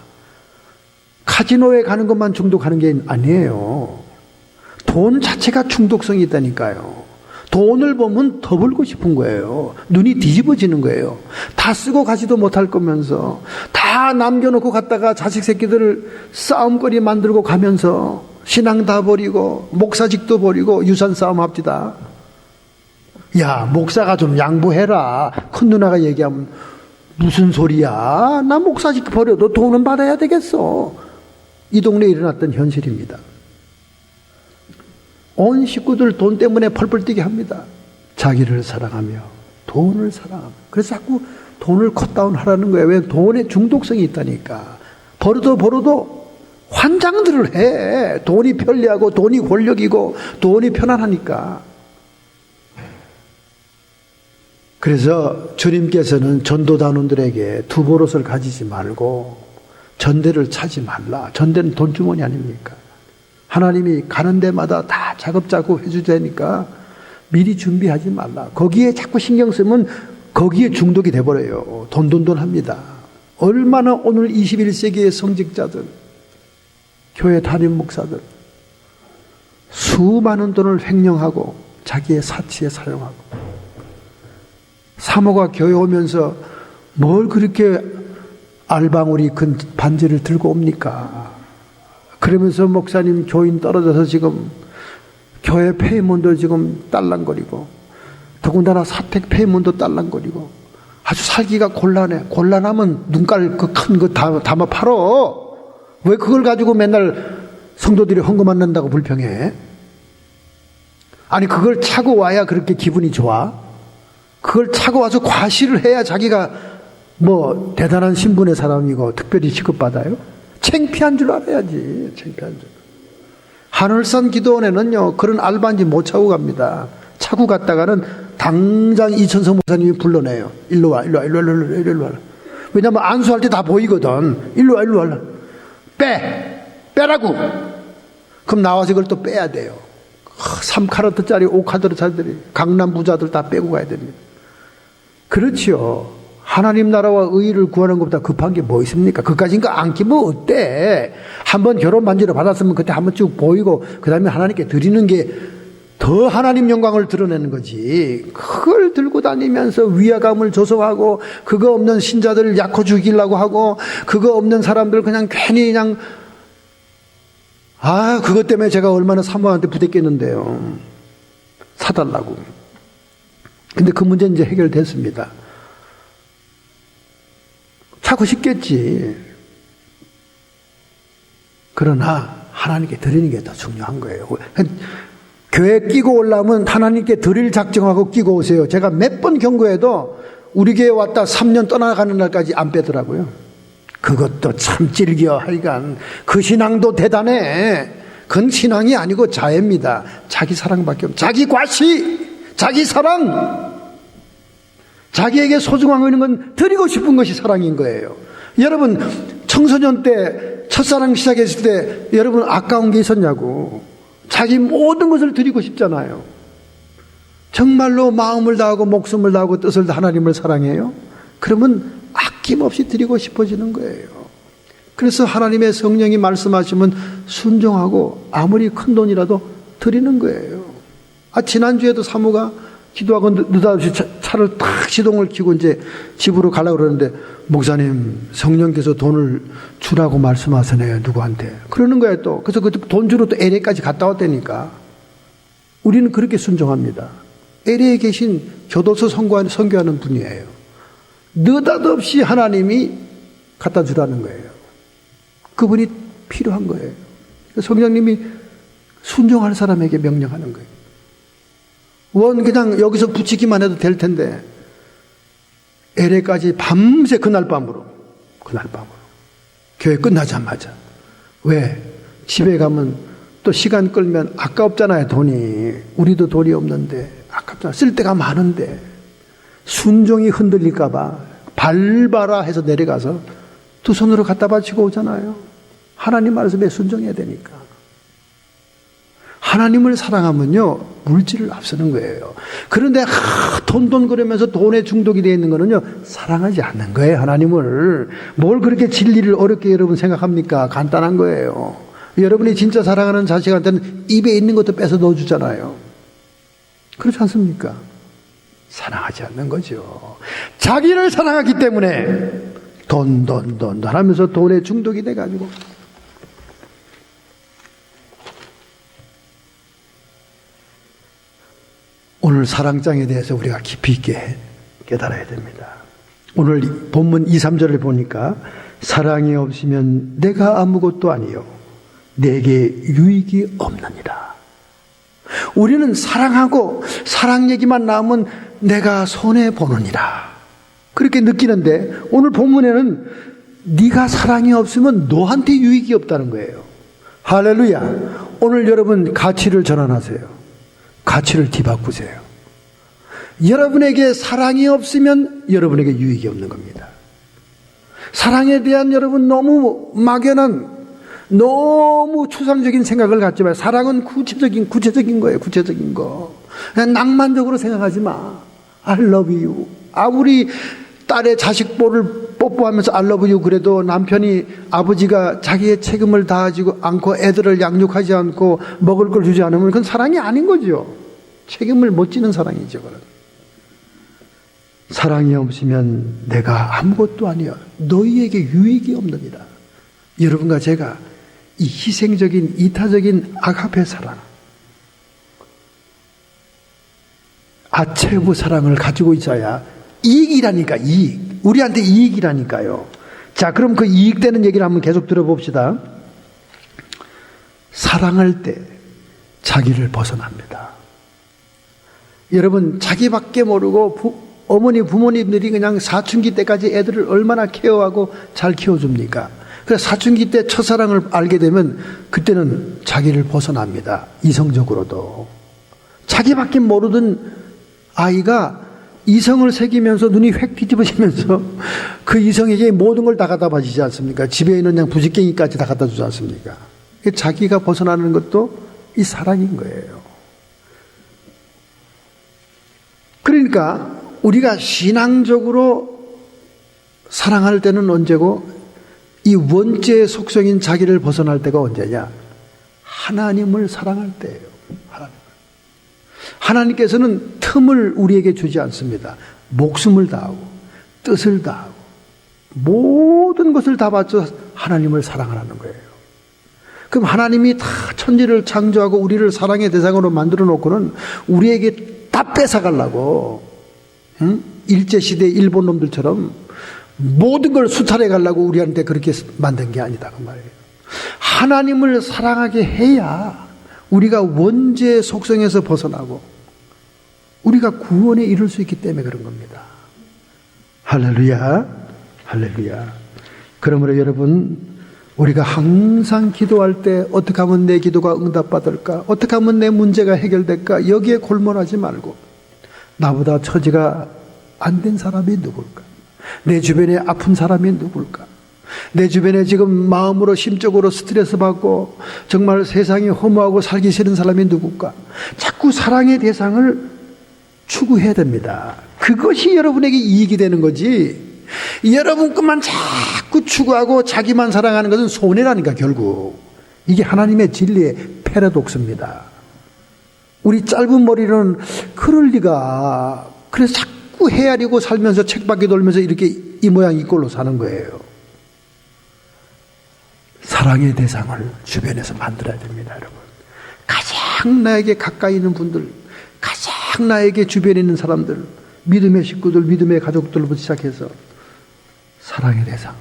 카지노에 가는 것만 중독하는 게 아니에요. 돈 자체가 중독성이 있다니까요. 돈을 보면 더 벌고 싶은 거예요. 눈이 뒤집어지는 거예요. 다 쓰고 가지도 못할 거면서, 다 남겨놓고 갔다가 자식 새끼들을 싸움거리 만들고 가면서 신앙 다 버리고 목사직도 버리고 유산 싸움 합디다. 야, 목사가 좀 양보해라. 큰 누나가 얘기하면 무슨 소리야? 나 목사직 버려도 돈은 받아야 되겠어. 이 동네에 일어났던 현실입니다. 온 식구들 돈 때문에 펄펄 뛰게 합니다. 자기를 사랑하며 돈을 사랑하며. 그래서 자꾸 돈을 컷다운 하라는 거예요. 왜? 돈에 중독성이 있다니까. 벌어도 환장들을 해. 돈이 편리하고 돈이 권력이고 돈이 편안하니까. 그래서 주님께서는 전도단원들에게 두 버릇을 가지지 말고 전대를 차지 말라. 전대는 돈주머니 아닙니까? 하나님이 가는 데마다 다 작업자고 해주자니까 미리 준비하지 말라. 거기에 자꾸 신경 쓰면 거기에 중독이 돼버려요. 돈 합니다. 얼마나 오늘 21세기의 성직자들, 교회 담임 목사들 수많은 돈을 횡령하고 자기의 사치에 사용하고, 사모가 교회 오면서 뭘 그렇게 알방울이 큰 반지를 들고 옵니까? 그러면서 목사님 교인 떨어져서 지금 교회 페이먼도 지금 딸랑거리고, 더군다나 사택 페이먼도 딸랑거리고, 아주 살기가 곤란해. 곤란하면 눈깔 그 큰 거 담아 팔어. 왜 그걸 가지고 맨날 성도들이 헌금만 낸다고 불평해? 아니, 그걸 차고 와야 그렇게 기분이 좋아? 그걸 차고 와서 과시를 해야 자기가 뭐 대단한 신분의 사람이고 특별히 취급받아요? 창피한 줄 알아야지. 창피한 줄. 하늘산 기도원에는요 그런 알바인지 못 차고 갑니다. 차고 갔다가는 당장 이천성 목사님이 불러내요. 일로 와. 왜냐면 안수할 때 다 보이거든. 일로 와. 빼라고. 그럼 나와서 이걸 또 빼야 돼요. 3카라트짜리 5카라트짜리 강남 부자들 다 빼고 가야 됩니다. 그렇지요. 하나님 나라와 의의를 구하는 것보다 급한 게 뭐 있습니까? 그까진가 안 끼면 어때? 한번 결혼 반지를 받았으면 그때 한번 쭉 보이고 그 다음에 하나님께 드리는 게 더 하나님 영광을 드러내는 거지. 그걸 들고 다니면서 위화감을 조성하고 그거 없는 신자들을 약호 죽이려고 하고 그거 없는 사람들 그냥 괜히 그냥 그것 때문에 제가 얼마나 사모한테 부대꼈는데요. 사달라고. 근데 그 문제는 이제 해결됐습니다. 찾고 싶겠지. 그러나 하나님께 드리는 게 더 중요한 거예요. 교회 끼고 올라오면 하나님께 드릴 작정하고 끼고 오세요. 제가 몇 번 경고해도 우리 교회 왔다 3년 떠나가는 날까지 안 빼더라고요. 그것도 참 질겨. 하여간 그 신앙도 대단해. 그건 신앙이 아니고 자애입니다. 자기 사랑밖에 없어. 자기 과시, 자기 사랑, 자기에게 소중한 거 있는 건 드리고 싶은 것이 사랑인 거예요. 여러분 청소년 때 첫사랑 시작했을 때 여러분 아까운 게 있었냐고. 자기 모든 것을 드리고 싶잖아요. 정말로 마음을 다하고 목숨을 다하고 뜻을 다 하나님을 사랑해요? 그러면 아낌없이 드리고 싶어지는 거예요. 그래서 하나님의 성령이 말씀하시면 순종하고 아무리 큰 돈이라도 드리는 거예요. 지난주에도 사모가 기도하고 느닷없이 차를 탁 시동을 켜고 이제 집으로 가려고 그러는데 목사님 성령께서 돈을 주라고 말씀하시네요. 누구한테. 그러는 거예요 또. 그래서 그 돈 주러 또 LA까지 갔다 왔다니까. 우리는 그렇게 순종합니다. LA에 계신 교도소 선교하는 분이에요. 느닷없이 하나님이 갖다 주라는 거예요. 그분이 필요한 거예요. 성령님이 순종할 사람에게 명령하는 거예요. 그냥 여기서 붙이기만 해도 될 텐데 LA까지 밤새 그날 밤으로 교회 끝나자마자. 왜? 집에 가면 또 시간 끌면 아깝잖아요. 돈이. 우리도 돈이 없는데 아깝잖아. 쓸 데가 많은데 순종이 흔들릴까 봐 밟아라 해서 내려가서 두 손으로 갖다 바치고 오잖아요. 하나님 말씀에 순종해야 되니까. 하나님을 사랑하면요 물질을 앞서는 거예요. 그런데 돈 그러면서 돈에 중독이 되어 있는 거는요 사랑하지 않는 거예요. 하나님을. 뭘 그렇게 진리를 어렵게 여러분 생각합니까? 간단한 거예요. 여러분이 진짜 사랑하는 자식한테는 입에 있는 것도 뺏어 넣어주잖아요. 그렇지 않습니까? 사랑하지 않는 거죠. 자기를 사랑하기 때문에 돈 하면서 돈에 중독이 돼가지고. 오늘 사랑장에 대해서 우리가 깊이 있게 깨달아야 됩니다. 오늘 본문 2, 3절을 보니까 사랑이 없으면 내가 아무것도 아니요 내게 유익이 없느니라. 우리는 사랑하고 사랑 얘기만 나오면 내가 손해보느니라 그렇게 느끼는데 오늘 본문에는 네가 사랑이 없으면 너한테 유익이 없다는 거예요. 할렐루야. 오늘 여러분 가치를 전환하세요. 가치를 뒤바꾸세요. 여러분에게 사랑이 없으면 여러분에게 유익이 없는 겁니다. 사랑에 대한 여러분 너무 막연한 너무 추상적인 생각을 갖지 마요. 사랑은 구체적인 거예요. 구체적인 거. 그냥 낭만적으로 생각하지 마. I love you. 아무리 딸의 자식 볼을 뽀뽀하면서 I love you 그래도 남편이 아버지가 자기의 책임을 다하지 않고 애들을 양육하지 않고 먹을 걸 주지 않으면 그건 사랑이 아닌 거죠. 책임을 못 지는 사랑이죠. 그건. 사랑이 없으면 내가 아무것도 아니야. 너희에게 유익이 없느니라. 여러분과 제가 이 희생적인 이타적인 아가페 사랑, 아체부 사랑을 가지고 있어야 이익이라니까. 이익. 우리한테 이익이라니까요. 자, 그럼 그 이익되는 얘기를 한번 계속 들어봅시다. 사랑할 때 자기를 벗어납니다. 여러분 자기밖에 모르고 어머니 부모님들이 그냥 사춘기 때까지 애들을 얼마나 케어하고 잘 키워줍니까? 그래서 사춘기 때 첫사랑을 알게 되면 그때는 자기를 벗어납니다. 이성적으로도. 자기밖에 모르던 아이가 이성을 새기면서 눈이 획 뒤집어지면서 그 이성에게 모든 걸 다 갖다 바치지 않습니까? 집에 있는 그냥 부지깽이까지 다 갖다 주지 않습니까? 자기가 벗어나는 것도 이 사랑인 거예요. 그러니까 우리가 신앙적으로 사랑할 때는 언제고 이 원죄의 속성인 자기를 벗어날 때가 언제냐? 하나님을 사랑할 때예요. 하나님. 하나님께서는 틈을 우리에게 주지 않습니다. 목숨을 다하고 뜻을 다하고 모든 것을 다 바쳐 하나님을 사랑하라는 거예요. 그럼 하나님이 다 천지를 창조하고 우리를 사랑의 대상으로 만들어 놓고는 우리에게 다 뺏어가려고, 일제시대 일본 놈들처럼 모든 걸 수탈해 가려고 우리한테 그렇게 만든 게 아니다 그 말이에요. 하나님을 사랑하게 해야 우리가 원죄의 속성에서 벗어나고 우리가 구원에 이룰 수 있기 때문에 그런 겁니다. 할렐루야, 할렐루야. 그러므로 여러분, 우리가 항상 기도할 때 어떻게 하면 내 기도가 응답받을까? 어떻게 하면 내 문제가 해결될까? 여기에 골몰하지 말고 나보다 처지가 안 된 사람이 누굴까? 내 주변에 아픈 사람이 누굴까? 내 주변에 지금 마음으로 심적으로 스트레스 받고 정말 세상이 허무하고 살기 싫은 사람이 누굴까? 자꾸 사랑의 대상을 추구해야 됩니다. 그것이 여러분에게 이익이 되는 거지, 여러분 것만 자꾸 추구하고 자기만 사랑하는 것은 손해라니까. 결국 이게 하나님의 진리의 패러독스입니다. 우리 짧은 머리는 그럴 리가. 그래서 자꾸 헤아리고 살면서 책밖에 돌면서 이렇게 이 모양 이 꼴로 사는 거예요. 사랑의 대상을 주변에서 만들어야 됩니다. 여러분, 가장 나에게 가까이 있는 분들, 가장 나에게 주변에 있는 사람들, 믿음의 식구들, 믿음의 가족들부터 시작해서 사랑의 대상,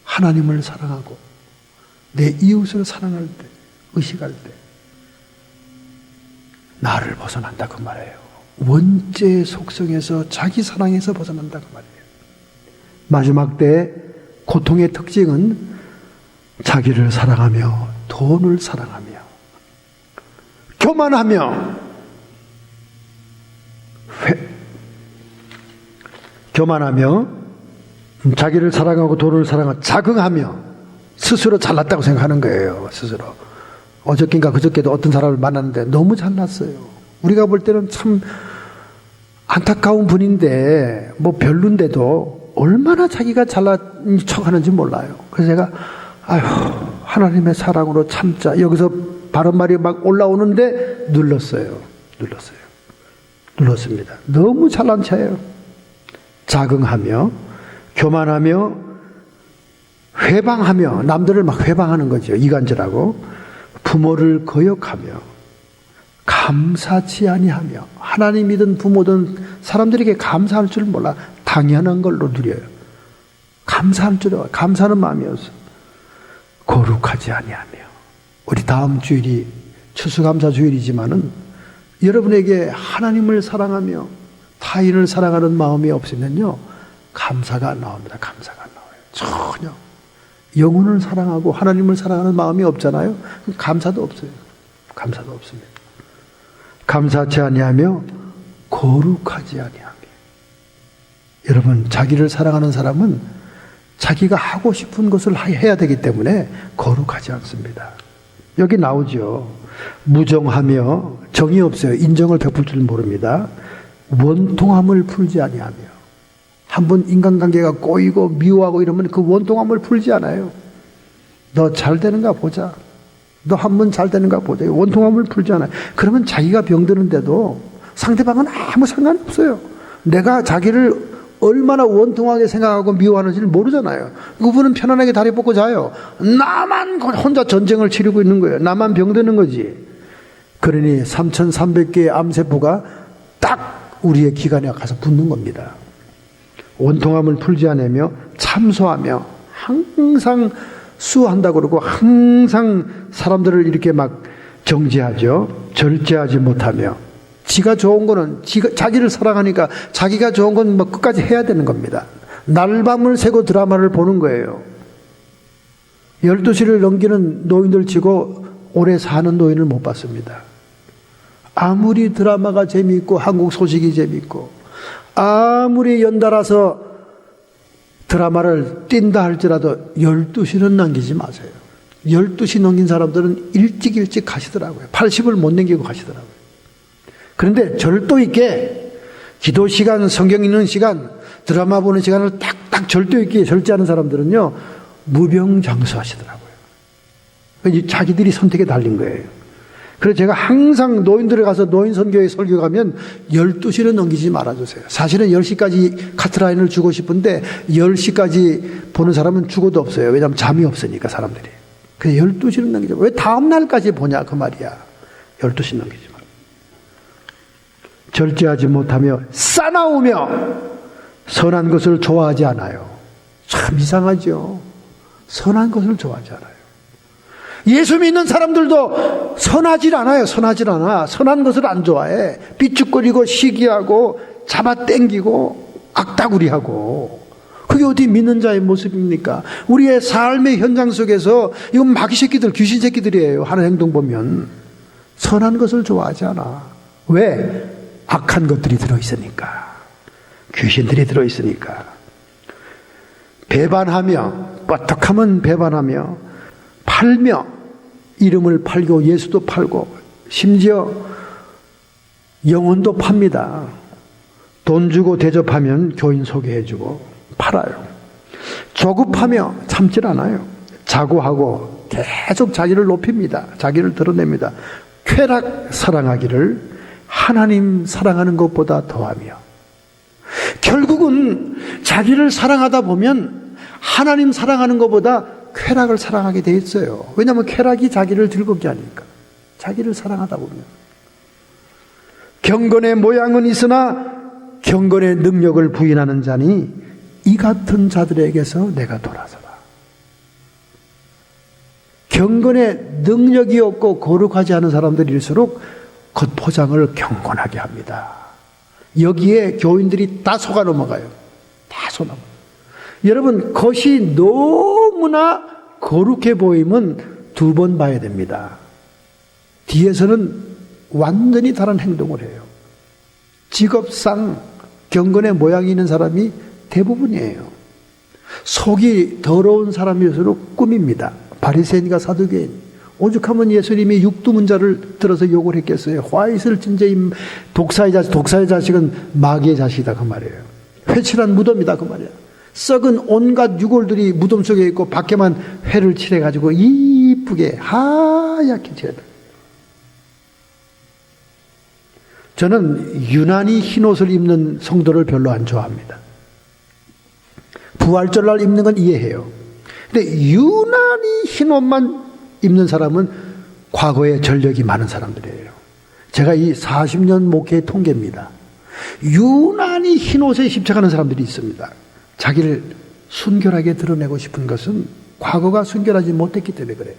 하나님을 사랑하고 내 이웃을 사랑할 때, 의식할 때 나를 벗어난다 그 말이에요. 원죄의 속성에서, 자기 사랑에서 벗어난다 그 말이에요. 마지막 때 고통의 특징은 자기를 사랑하며 돈을 사랑하며 교만하며 자기를 사랑하고 돈을 사랑하고 자긍하며 스스로 잘났다고 생각하는 거예요. 스스로. 어저께인가 그저께도 어떤 사람을 만났는데 너무 잘났어요. 우리가 볼 때는 참 안타까운 분인데 뭐 별론데도 얼마나 자기가 잘난 척하는지 몰라요. 그래서 제가 아휴, 하나님의 사랑으로 참자. 여기서 바른 말이 막 올라오는데 눌렀습니다. 너무 잘난 체예요. 자긍하며 교만하며 회방하며, 남들을 막 회방하는 거죠. 이간질하고 부모를 거역하며 감사치 아니하며, 하나님 믿은 부모든 사람들에게 감사할 줄 몰라 당연한 걸로 누려요. 감사할 줄, 감사하는 마음이 없어. 거룩하지 아니하며, 우리 다음 주일이 추수감사 주일이지만은 여러분에게 하나님을 사랑하며 타인을 사랑하는 마음이 없으면요, 감사가 안 나옵니다. 감사가 안 나와요. 전혀. 영혼을 사랑하고 하나님을 사랑하는 마음이 없잖아요. 감사도 없어요. 감사도 없습니다. 감사치 아니하며 거룩하지 아니하며. 여러분, 자기를 사랑하는 사람은 자기가 하고 싶은 것을 해야 되기 때문에 거룩하지 않습니다. 여기 나오죠. 무정하며, 정이 없어요. 인정을 베풀 줄 모릅니다. 원통함을 풀지 아니하며. 한번 인간관계가 꼬이고 미워하고 이러면 그 원통함을 풀지 않아요. 너 잘 되는가 보자. 너 한번 잘 되는가 보자. 원통함을 풀지 않아요. 그러면 자기가 병드는데도 상대방은 아무 상관없어요. 내가 자기를 얼마나 원통하게 생각하고 미워하는지를 모르잖아요. 그분은 편안하게 다리 뻗고 자요. 나만 혼자 전쟁을 치르고 있는 거예요. 나만 병드는 거지. 그러니 3,300개의 암세포가 딱 우리의 기관에 가서 붙는 겁니다. 원통함을 풀지 않으며 참소하며, 항상 수한다고 그러고 항상 사람들을 이렇게 막 정죄하죠. 절제하지 못하며, 지가 좋은 거는 자기를 사랑하니까 자기가 좋은 건 뭐 끝까지 해야 되는 겁니다. 날밤을 새고 드라마를 보는 거예요. 12시를 넘기는 노인들 치고 오래 사는 노인을 못 봤습니다. 아무리 드라마가 재미있고 한국 소식이 재미있고 아무리 연달아서 드라마를 뛴다 할지라도 12시는 남기지 마세요. 12시 넘긴 사람들은 일찍 가시더라고요. 80을 못 남기고 가시더라고요. 그런데 절도 있게 기도 시간, 성경 읽는 시간, 드라마 보는 시간을 딱딱 절도 있게 절제하는 사람들은요, 무병장수하시더라고요. 자기들이 선택에 달린 거예요. 그래서 제가 항상 노인들에 가서 노인선교회 설교 가면 12시는 넘기지 말아주세요. 사실은 10시까지 카트라인을 주고 싶은데 10시까지 보는 사람은 죽어도 없어요. 왜냐하면 잠이 없으니까 사람들이. 그래서 12시는 넘기지 마. 왜 다음날까지 보냐 그 말이야. 12시 넘기지 마. 절제하지 못하며 싸나우며 선한 것을 좋아하지 않아요. 참 이상하죠. 선한 것을 좋아하지 않아요. 예수 믿는 사람들도 선하질 않아요. 선하질 않아. 선한 것을 안 좋아해. 삐죽거리고 시기하고 잡아당기고 악다구리하고. 그게 어디 믿는 자의 모습입니까? 우리의 삶의 현장 속에서 이건 마귀 새끼들, 귀신 새끼들이에요. 하는 행동 보면. 선한 것을 좋아하지 않아. 왜? 악한 것들이 들어있으니까. 귀신들이 들어있으니까. 배반하며, 뻗떡하면 배반하며, 팔며, 이름을 팔고 예수도 팔고 심지어 영혼도 팝니다. 돈 주고 대접하면 교인 소개해주고 팔아요. 조급하며 참질 않아요. 자고하고 계속 자기를 높입니다. 자기를 드러냅니다. 쾌락 사랑하기를 하나님 사랑하는 것보다 더하며, 결국은 자기를 사랑하다 보면 하나님 사랑하는 것보다 쾌락을 사랑하게 돼 있어요. 왜냐하면 쾌락이 자기를 즐겁게 하니까. 자기를 사랑하다 보면. 경건의 모양은 있으나 경건의 능력을 부인하는 자니 이 같은 자들에게서 내가 돌아서라. 경건의 능력이 없고 거룩하지 않은 사람들일수록 겉포장을 경건하게 합니다. 여기에 교인들이 다 속아 넘어가요. 다 속아 넘어가요. 여러분, 겉이 너무나 거룩해 보이면 2번 봐야 됩니다. 뒤에서는 완전히 다른 행동을 해요. 직업상 경건의 모양이 있는 사람이 대부분이에요. 속이 더러운 사람일수록 꿈입니다. 바리새인과 사두개인. 오죽하면 예수님이 육두문자를 들어서 욕을 했겠어요. 화이슬 진저임 독사의 자식, 독사의 자식은 마귀의 자식이다 그 말이에요. 회칠한 무덤이다 그 말이에요. 썩은 온갖 유골들이 무덤 속에 있고 밖에만 회를 칠해가지고 이쁘게 하얗게 칠해요. 저는 유난히 흰 옷을 입는 성도를 별로 안 좋아합니다. 부활절날 입는 건 이해해요. 근데 유난히 흰 옷만 입는 사람은 과거에 전력이 많은 사람들이에요. 제가 이 40년 목회의 통계입니다. 유난히 흰 옷에 집착하는 사람들이 있습니다. 자기를 순결하게 드러내고 싶은 것은 과거가 순결하지 못했기 때문에 그래요.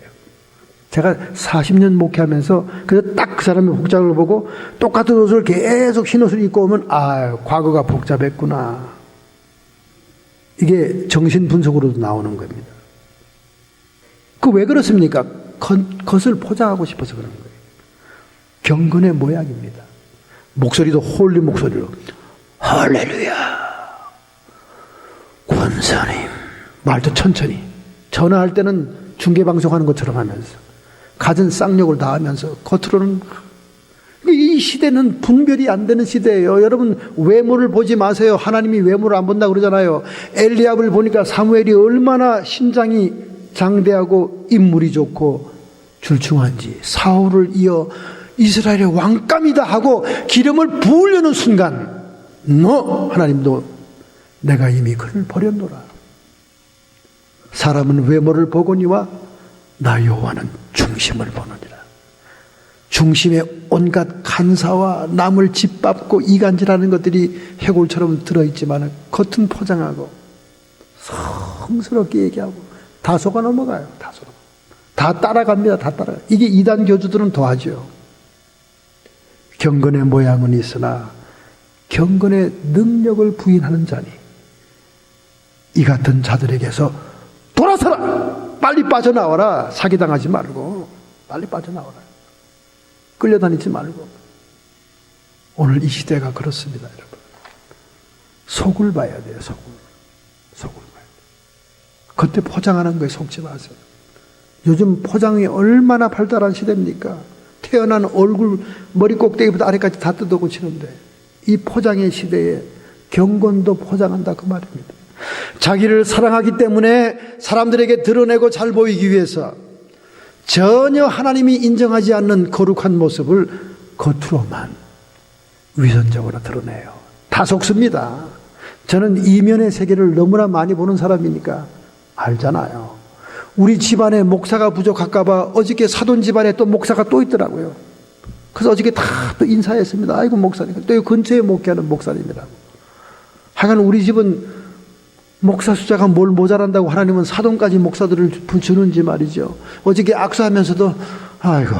제가 40년 목회하면서 그래서 딱 그 사람의 복장을 보고 똑같은 옷을 계속 흰 옷을 입고 오면 아, 과거가 복잡했구나. 이게 정신 분석으로도 나오는 겁니다. 그 왜 그렇습니까? 겉을 포장하고 싶어서 그런 거예요. 경건의 모양입니다. 목소리도 홀리 목소리로 할렐루야 권사님, 말도 천천히, 전화할 때는 중계방송하는 것처럼 하면서 갖은 쌍욕을 다 하면서 겉으로는. 이 시대는 분별이 안 되는 시대예요. 여러분, 외모를 보지 마세요. 하나님이 외모를 안 본다고 그러잖아요. 엘리압을 보니까 사무엘이 얼마나 신장이 장대하고 인물이 좋고 출중한지, 사울을 이어 이스라엘의 왕감이다 하고 기름을 부으려는 순간 너 하나님도 내가 이미 그를 버렸노라. 사람은 외모를 보거니와 나 여호와는 중심을 보느니라. 중심에 온갖 간사와 남을 짓밟고 이간질하는 것들이 해골처럼 들어있지만 겉은 포장하고 성스럽게 얘기하고 다 속아 넘어가요. 다 따라갑니다. 다 따라. 이게 이단 교주들은 더하죠. 경건의 모양은 있으나 경건의 능력을 부인하는 자니 이 같은 자들에게서 돌아서라! 빨리 빠져나와라! 사기당하지 말고 빨리 빠져나와라. 끌려다니지 말고. 오늘 이 시대가 그렇습니다, 여러분. 속을 봐야 돼요, 속을 봐야 돼요. 겉에 포장하는 거에 속지 마세요. 요즘 포장이 얼마나 발달한 시대입니까? 태어난 얼굴, 머리 꼭대기부터 아래까지 다 뜯어고치는데 이 포장의 시대에 경건도 포장한다 그 말입니다. 자기를 사랑하기 때문에 사람들에게 드러내고 잘 보이기 위해서 전혀 하나님이 인정하지 않는 거룩한 모습을 겉으로만 위선적으로 드러내요. 다 속습니다. 저는 이면의 세계를 너무나 많이 보는 사람이니까 알잖아요. 우리 집안에 목사가 부족할까 봐 어저께 사돈 집안에 또 목사가 또 있더라고요. 그래서 어저께 다 또 인사했습니다. 아이고 목사님, 또 근처에 목회하는 목사님이라고. 하여간 우리 집은 목사 숫자가 뭘 모자란다고 하나님은 사돈까지 목사들을 주는지 말이죠. 어저께 악수하면서도 아이고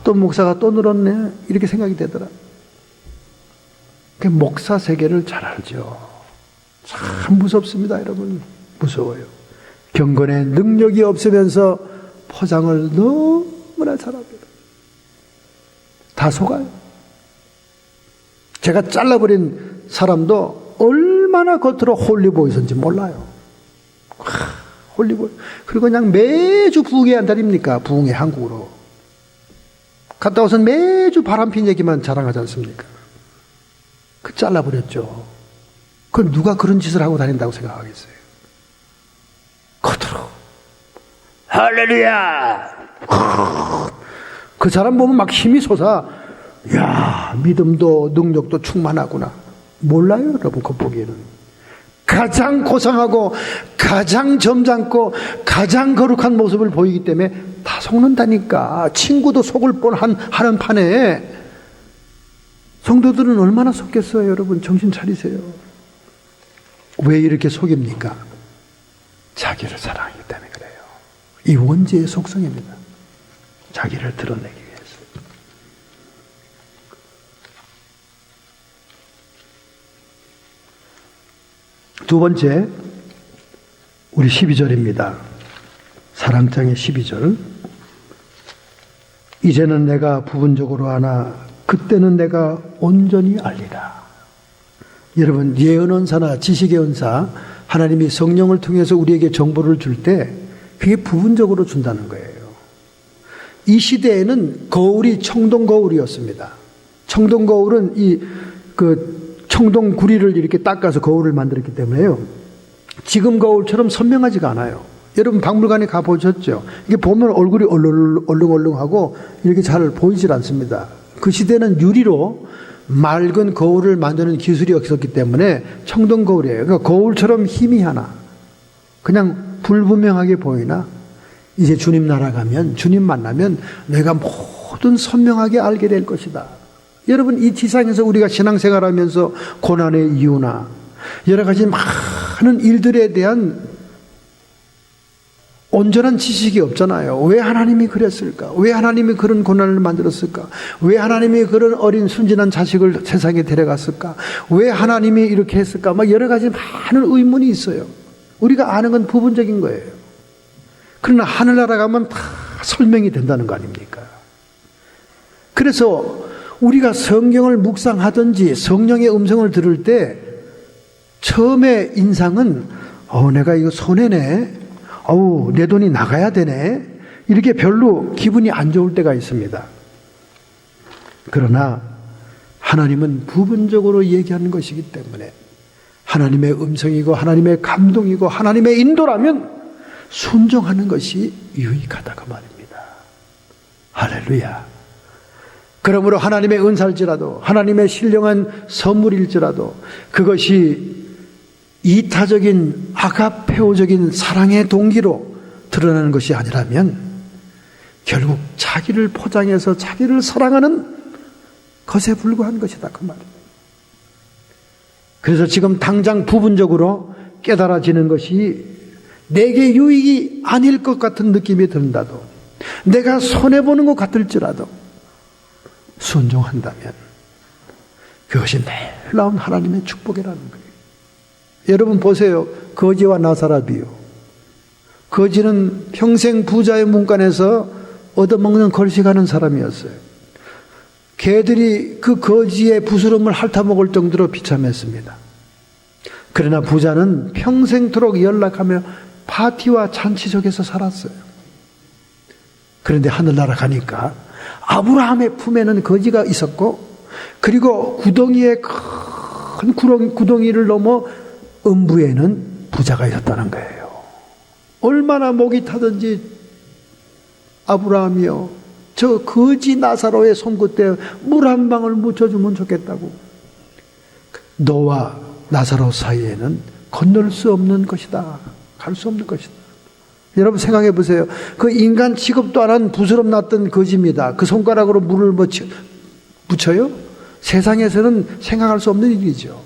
또 목사가 또 늘었네 이렇게 생각이 되더라. 목사 세계를 잘 알죠. 참 무섭습니다, 여러분. 무서워요. 경건의 능력이 없으면서 포장을 너무나 잘합니다. 다 속아요. 제가 잘라버린 사람도 얼마나 겉으로 홀리보이선지 몰라요. 홀리보이. 그리고 그냥 매주 부흥회 안 다닙니까? 부흥회 한국으로. 갔다 와서 매주 바람핀 얘기만 자랑하지 않습니까? 그 잘라버렸죠. 그건 누가 그런 짓을 하고 다닌다고 생각하겠어요? 겉으로 할렐루야. 그 사람 보면 막 힘이 솟아. 야, 믿음도 능력도 충만하구나. 몰라요, 여러분. 겉보기에는 가장 고상하고 가장 점잖고 가장 거룩한 모습을 보이기 때문에 다 속는다니까. 친구도 속을 뻔하는 판에 성도들은 얼마나 속겠어요, 여러분. 정신 차리세요. 왜 이렇게 속입니까? 자기를 사랑하기 때문에 그래요. 이 원죄의 속성입니다. 자기를 드러내기 위해서. 두 번째, 우리 12절입니다. 사랑장의 12절. 이제는 내가 부분적으로 아나 그때는 내가 온전히 알리라. 여러분, 예언언사나 지식의 언사, 하나님이 성령을 통해서 우리에게 정보를 줄 때 그게 부분적으로 준다는 거예요. 이 시대에는 거울이 청동 거울이었습니다. 청동 거울은 청동 구리를 이렇게 닦아서 거울을 만들었기 때문에요. 지금 거울처럼 선명하지가 않아요. 여러분 박물관에 가보셨죠? 이게 보면 얼굴이 얼렁얼렁하고 이렇게 잘 보이질 않습니다. 그 시대는 유리로 맑은 거울을 만드는 기술이 없었기 때문에 청동 거울이에요. 그러니까 거울처럼 희미하나 그냥 불분명하게 보이나 이제 주님 나라 가면 주님 만나면 내가 모든 선명하게 알게 될 것이다. 여러분 이 지상에서 우리가 신앙생활하면서 고난의 이유나 여러 가지 많은 일들에 대한 온전한 지식이 없잖아요. 왜 하나님이 그랬을까? 왜 하나님이 그런 고난을 만들었을까? 왜 하나님이 그런 어린 순진한 자식을 세상에 데려갔을까? 왜 하나님이 이렇게 했을까? 막 여러 가지 많은 의문이 있어요. 우리가 아는 건 부분적인 거예요. 그러나 하늘나라 가면 다 설명이 된다는 거 아닙니까? 그래서 우리가 성경을 묵상하든지 성령의 음성을 들을 때 처음에 인상은 내가 이거 손해네. 내 돈이 나가야 되네. 이렇게 별로 기분이 안 좋을 때가 있습니다. 그러나 하나님은 부분적으로 얘기하는 것이기 때문에 하나님의 음성이고 하나님의 감동이고 하나님의 인도라면 순종하는 것이 유익하다고 말입니다. 할렐루야. 그러므로 하나님의 은사일지라도 하나님의 신령한 선물일지라도 그것이 이타적인 아가페오적인 사랑의 동기로 드러나는 것이 아니라면 결국 자기를 포장해서 자기를 사랑하는 것에 불과한 것이다 그 말입니다. 그래서 지금 당장 부분적으로 깨달아지는 것이 내게 유익이 아닐 것 같은 느낌이 든다도 내가 손해보는 것 같을지라도 순종한다면 그것이 놀라운 하나님의 축복이라는 거예요. 여러분 보세요. 거지와 나사렛이요. 거지는 평생 부자의 문간에서 얻어먹는 걸식하는 사람이었어요. 개들이 그 거지의 부스럼을 핥아먹을 정도로 비참했습니다. 그러나 부자는 평생토록 연락하며 파티와 잔치 속에서 살았어요. 그런데 하늘나라 가니까 아브라함의 품에는 거지가 있었고 그리고 구덩이에 큰 구덩이를 넘어 음부에는 부자가 있었다는 거예요. 얼마나 목이 타든지 아브라함이여, 저 거지 나사로의 손끝에 물 한 방울 묻혀주면 좋겠다고. 너와 나사로 사이에는 건널 수 없는 것이다. 갈 수 없는 것이다. 여러분 생각해 보세요. 그 인간 취급도 안 한 부스럼 났던 거지입니다. 그 손가락으로 물을 묻혀요? 세상에서는 생각할 수 없는 일이죠.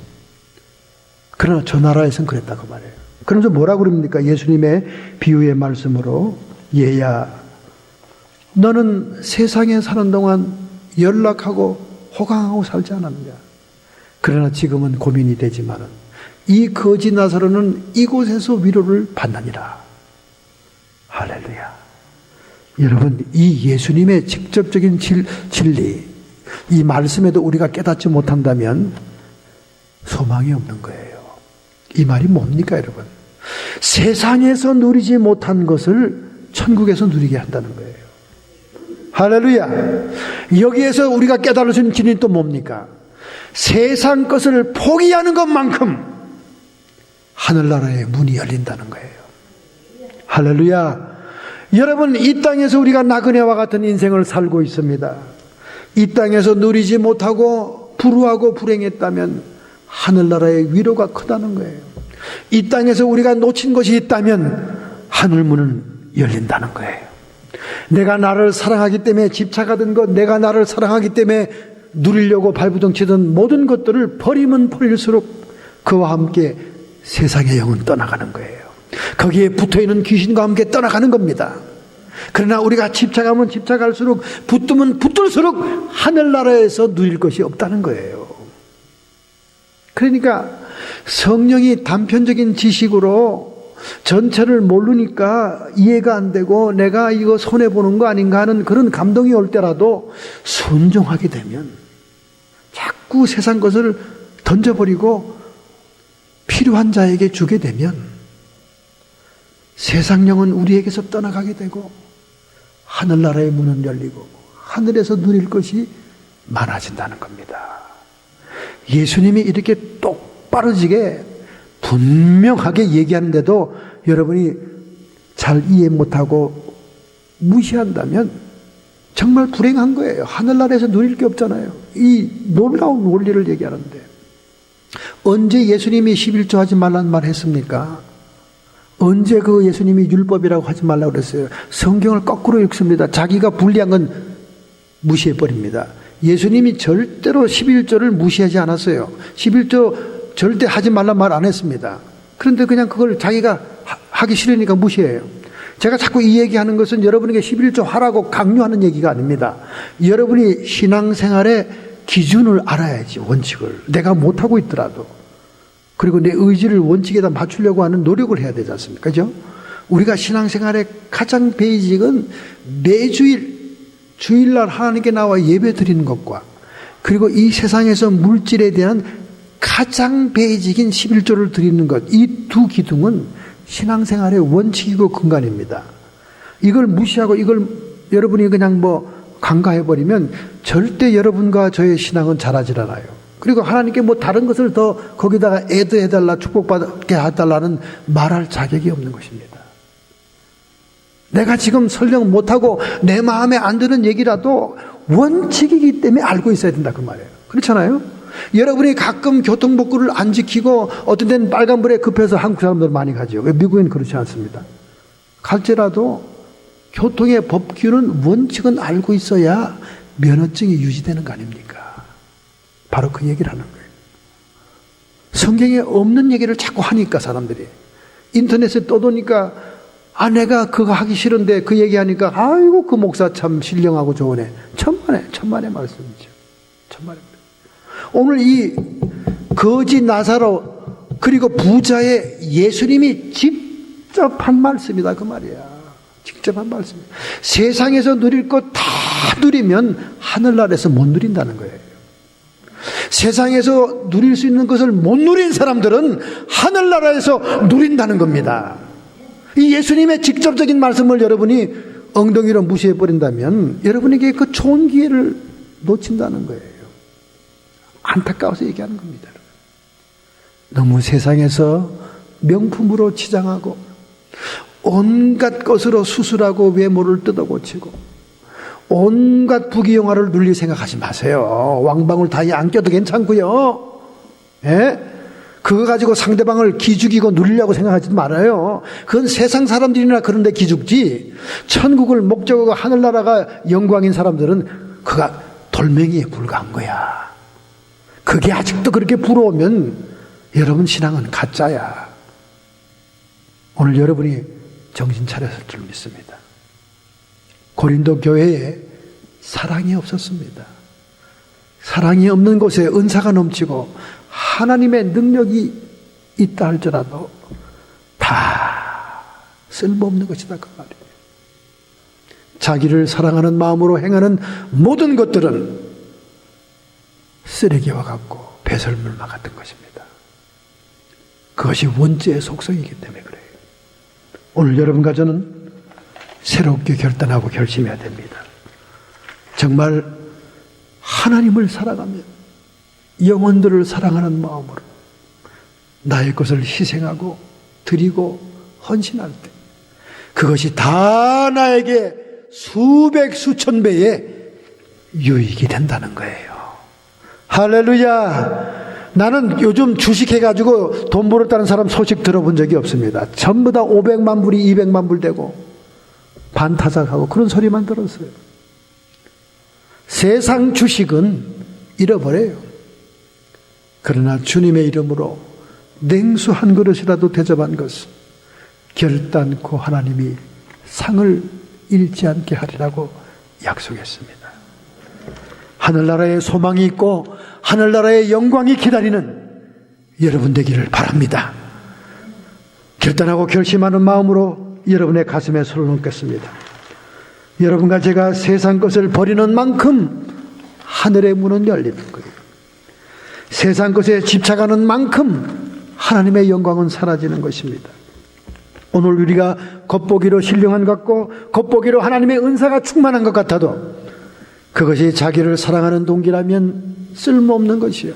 그러나 저 나라에서는 그랬다고 말해요. 그러면서 뭐라고 그럽니까? 예수님의 비유의 말씀으로, 얘야, 너는 세상에 사는 동안 연락하고 호강하고 살지 않았느냐? 그러나 지금은 고민이 되지만은 이 거지 나사로는 이곳에서 위로를 받느니라. 할렐루야. 여러분, 이 예수님의 직접적인 진리, 이 말씀에도 우리가 깨닫지 못한다면 소망이 없는 거예요. 이 말이 뭡니까, 여러분? 세상에서 누리지 못한 것을 천국에서 누리게 한다는 거예요. 할렐루야. 여기에서 우리가 깨달을 수 있는 진리는 또 뭡니까? 세상 것을 포기하는 것만큼 하늘나라의 문이 열린다는 거예요. 할렐루야. 여러분, 이 땅에서 우리가 나그네와 같은 인생을 살고 있습니다. 이 땅에서 누리지 못하고 불우하고 불행했다면 하늘나라의 위로가 크다는 거예요. 이 땅에서 우리가 놓친 것이 있다면 하늘문은 열린다는 거예요. 내가 나를 사랑하기 때문에 집착하던 것, 내가 나를 사랑하기 때문에 누리려고 발부둥치던 모든 것들을 버리면 버릴수록 그와 함께 세상의 영은 떠나가는 거예요. 거기에 붙어있는 귀신과 함께 떠나가는 겁니다. 그러나 우리가 집착하면 집착할수록, 붙으면 붙을수록 하늘나라에서 누릴 것이 없다는 거예요. 그러니까 성령이 단편적인 지식으로 전체를 모르니까 이해가 안 되고 내가 이거 손해보는 거 아닌가 하는 그런 감동이 올 때라도 순종하게 되면, 자꾸 세상 것을 던져버리고 필요한 자에게 주게 되면 세상 영은 우리에게서 떠나가게 되고 하늘나라의 문은 열리고 하늘에서 누릴 것이 많아진다는 겁니다. 예수님이 이렇게 똑바로지게 분명하게 얘기하는데도 여러분이 잘 이해 못하고 무시한다면 정말 불행한 거예요. 하늘나라에서 누릴 게 없잖아요. 이 놀라운 원리를 얘기하는데, 언제 예수님이 11조 하지 말라는 말 했습니까? 언제 그 예수님이 율법이라고 하지 말라고 그랬어요? 성경을 거꾸로 읽습니다. 자기가 불리한 건 무시해버립니다. 예수님이 절대로 11조를 무시하지 않았어요. 11조 절대 하지 말란 말 안 했습니다. 그런데 그냥 그걸 자기가 하기 싫으니까 무시해요. 제가 자꾸 이 얘기하는 것은 여러분에게 11조 하라고 강요하는 얘기가 아닙니다. 여러분이 신앙생활의 기준을 알아야지, 원칙을. 내가 못하고 있더라도. 그리고 내 의지를 원칙에다 맞추려고 하는 노력을 해야 되지 않습니까? 그죠? 우리가 신앙생활의 가장 베이직은 매주일, 주일날 하나님께 나와 예배 드리는 것과, 그리고 이 세상에서 물질에 대한 가장 베이직인 11조를 드리는 것, 이 두 기둥은 신앙생활의 원칙이고 근간입니다. 이걸 무시하고 이걸 여러분이 그냥 간과해버리면 절대 여러분과 저의 신앙은 자라질 않아요. 그리고 하나님께 다른 것을 더 거기다가 애드해달라, 축복받게 해달라는 말할 자격이 없는 것입니다. 내가 지금 설령 못하고 내 마음에 안 드는 얘기라도 원칙이기 때문에 알고 있어야 된다, 그 말이에요. 그렇잖아요? 여러분이 가끔 교통법규를 안 지키고 어떤 데는 빨간불에 급해서 한국 사람들 많이 가죠. 왜 미국에는 그렇지 않습니다. 갈지라도 교통의 법규는, 원칙은 알고 있어야 면허증이 유지되는 거 아닙니까? 바로 그 얘기를 하는 거예요. 성경에 없는 얘기를 자꾸 하니까 사람들이 인터넷에 떠도니까, 내가 그거 하기 싫은데 그 얘기하니까 아이고 그 목사 참 신령하고 좋으네. 천만의 말씀이죠. 천만의 말씀. 오늘 이 거지 나사로 그리고 부자의 예수님이 직접 한 말씀이다, 그 말이야. 직접 한 말씀이야. 세상에서 누릴 것 다 누리면 하늘나라에서 못 누린다는 거예요. 세상에서 누릴 수 있는 것을 못 누린 사람들은 하늘나라에서 누린다는 겁니다. 이 예수님의 직접적인 말씀을 여러분이 엉덩이로 무시해버린다면 여러분에게 그 좋은 기회를 놓친다는 거예요. 안타까워서 얘기하는 겁니다. 너무 세상에서 명품으로 치장하고 온갖 것으로 수술하고 외모를 뜯어고치고 온갖 부귀영화를 누릴 생각하지 마세요. 왕방울 다이 안 껴도 괜찮고요. 예? 그거 가지고 상대방을 기죽이고 누리려고 생각하지 말아요. 그건 세상 사람들이나 그런데 기죽지, 천국을 목적으로 하늘나라가 영광인 사람들은 그가 돌멩이에 불과한 거야. 그게 아직도 그렇게 부러우면 여러분 신앙은 가짜야. 오늘 여러분이 정신 차렸을 줄 믿습니다. 고린도 교회에 사랑이 없었습니다. 사랑이 없는 곳에 은사가 넘치고 하나님의 능력이 있다 할지라도 다 쓸모없는 것이다 그 말이에요. 자기를 사랑하는 마음으로 행하는 모든 것들은 쓰레기와 같고 배설물과 같은 것입니다. 그것이 원죄의 속성이기 때문에 그래요. 오늘 여러분과 저는 새롭게 결단하고 결심해야 됩니다. 정말 하나님을 사랑하며 영혼들을 사랑하는 마음으로 나의 것을 희생하고 드리고 헌신할 때 그것이 다 나에게 수백 수천 배의 유익이 된다는 거예요. 할렐루야. 나는 요즘 주식해가지고 돈 벌었다는 사람 소식 들어본 적이 없습니다. 전부 다 500만 불이 200만 불 되고 반타작하고 그런 소리만 들었어요. 세상 주식은 잃어버려요. 그러나 주님의 이름으로 냉수 한 그릇이라도 대접한 것은 결단코 하나님이 상을 잃지 않게 하리라고 약속했습니다. 하늘나라에 소망이 있고 하늘나라의 영광이 기다리는 여러분 되기를 바랍니다. 결단하고 결심하는 마음으로 여러분의 가슴에 손을 얹겠습니다. 여러분과 제가 세상 것을 버리는 만큼 하늘의 문은 열리는 거예요. 세상 것에 집착하는 만큼 하나님의 영광은 사라지는 것입니다. 오늘 우리가 겉보기로 신령한 것 같고 겉보기로 하나님의 은사가 충만한 것 같아도 그것이 자기를 사랑하는 동기라면 쓸모없는 것이요.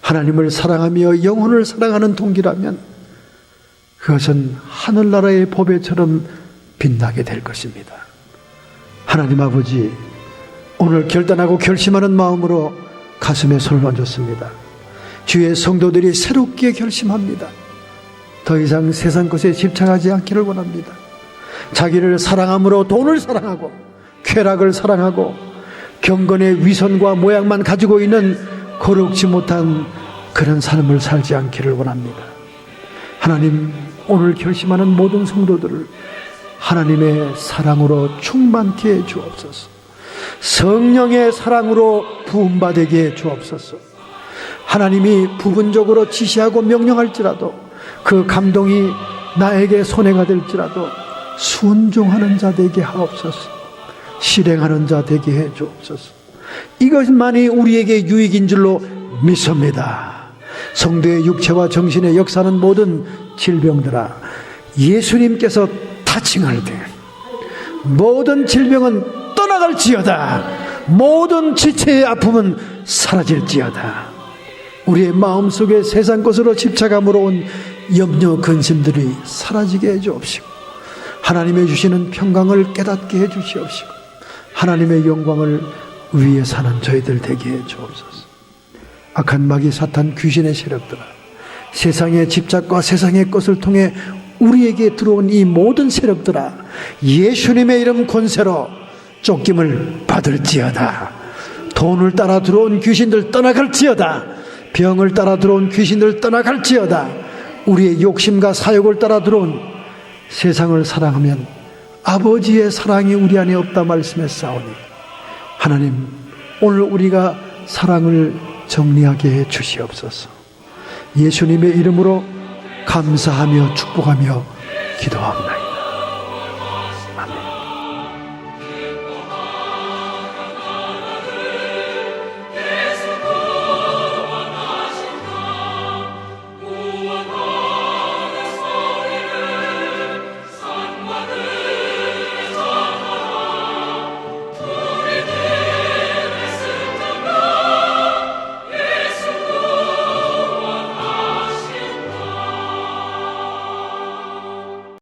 하나님을 사랑하며 영혼을 사랑하는 동기라면 그것은 하늘나라의 보배처럼 빛나게 될 것입니다. 하나님 아버지, 오늘 결단하고 결심하는 마음으로 가슴에 손을 얹었습니다. 주의 성도들이 새롭게 결심합니다. 더 이상 세상 것에 집착하지 않기를 원합니다. 자기를 사랑함으로 돈을 사랑하고 쾌락을 사랑하고 경건의 위선과 모양만 가지고 있는 거룩지 못한 그런 삶을 살지 않기를 원합니다. 하나님, 오늘 결심하는 모든 성도들을 하나님의 사랑으로 충만케 해 주옵소서. 성령의 사랑으로 부음받게 해 주옵소서. 하나님이 부분적으로 지시하고 명령할지라도 그 감동이 나에게 손해가 될지라도 순종하는 자 되게 하옵소서. 실행하는 자 되게 해 주옵소서. 이것만이 우리에게 유익인 줄로 믿습니다. 성도의 육체와 정신의 역사는 모든 질병들아, 예수님께서 다칭할 때 모든 질병은 떠나갈지어다. 모든 지체의 아픔은 사라질지어다. 우리의 마음속에 세상 것으로 집착함으로 온 염려 근심들이 사라지게 해 주옵시고 하나님의 주시는 평강을 깨닫게 해 주시옵시고 하나님의 영광을 위에 사는 저희들 되게 해 주옵소서. 악한 마귀 사탄 귀신의 세력들아, 세상의 집착과 세상의 것을 통해 우리에게 들어온 이 모든 세력들아, 예수님의 이름 권세로 쫓김을 받을지어다. 돈을 따라 들어온 귀신들 떠나갈지어다. 병을 따라 들어온 귀신들 떠나갈지어다. 우리의 욕심과 사욕을 따라 들어온 세상을 사랑하면 아버지의 사랑이 우리 안에 없다 말씀했사오니 하나님, 오늘 우리가 사랑을 정리하게 해 주시옵소서. 예수님의 이름으로 감사하며 축복하며 기도합니다.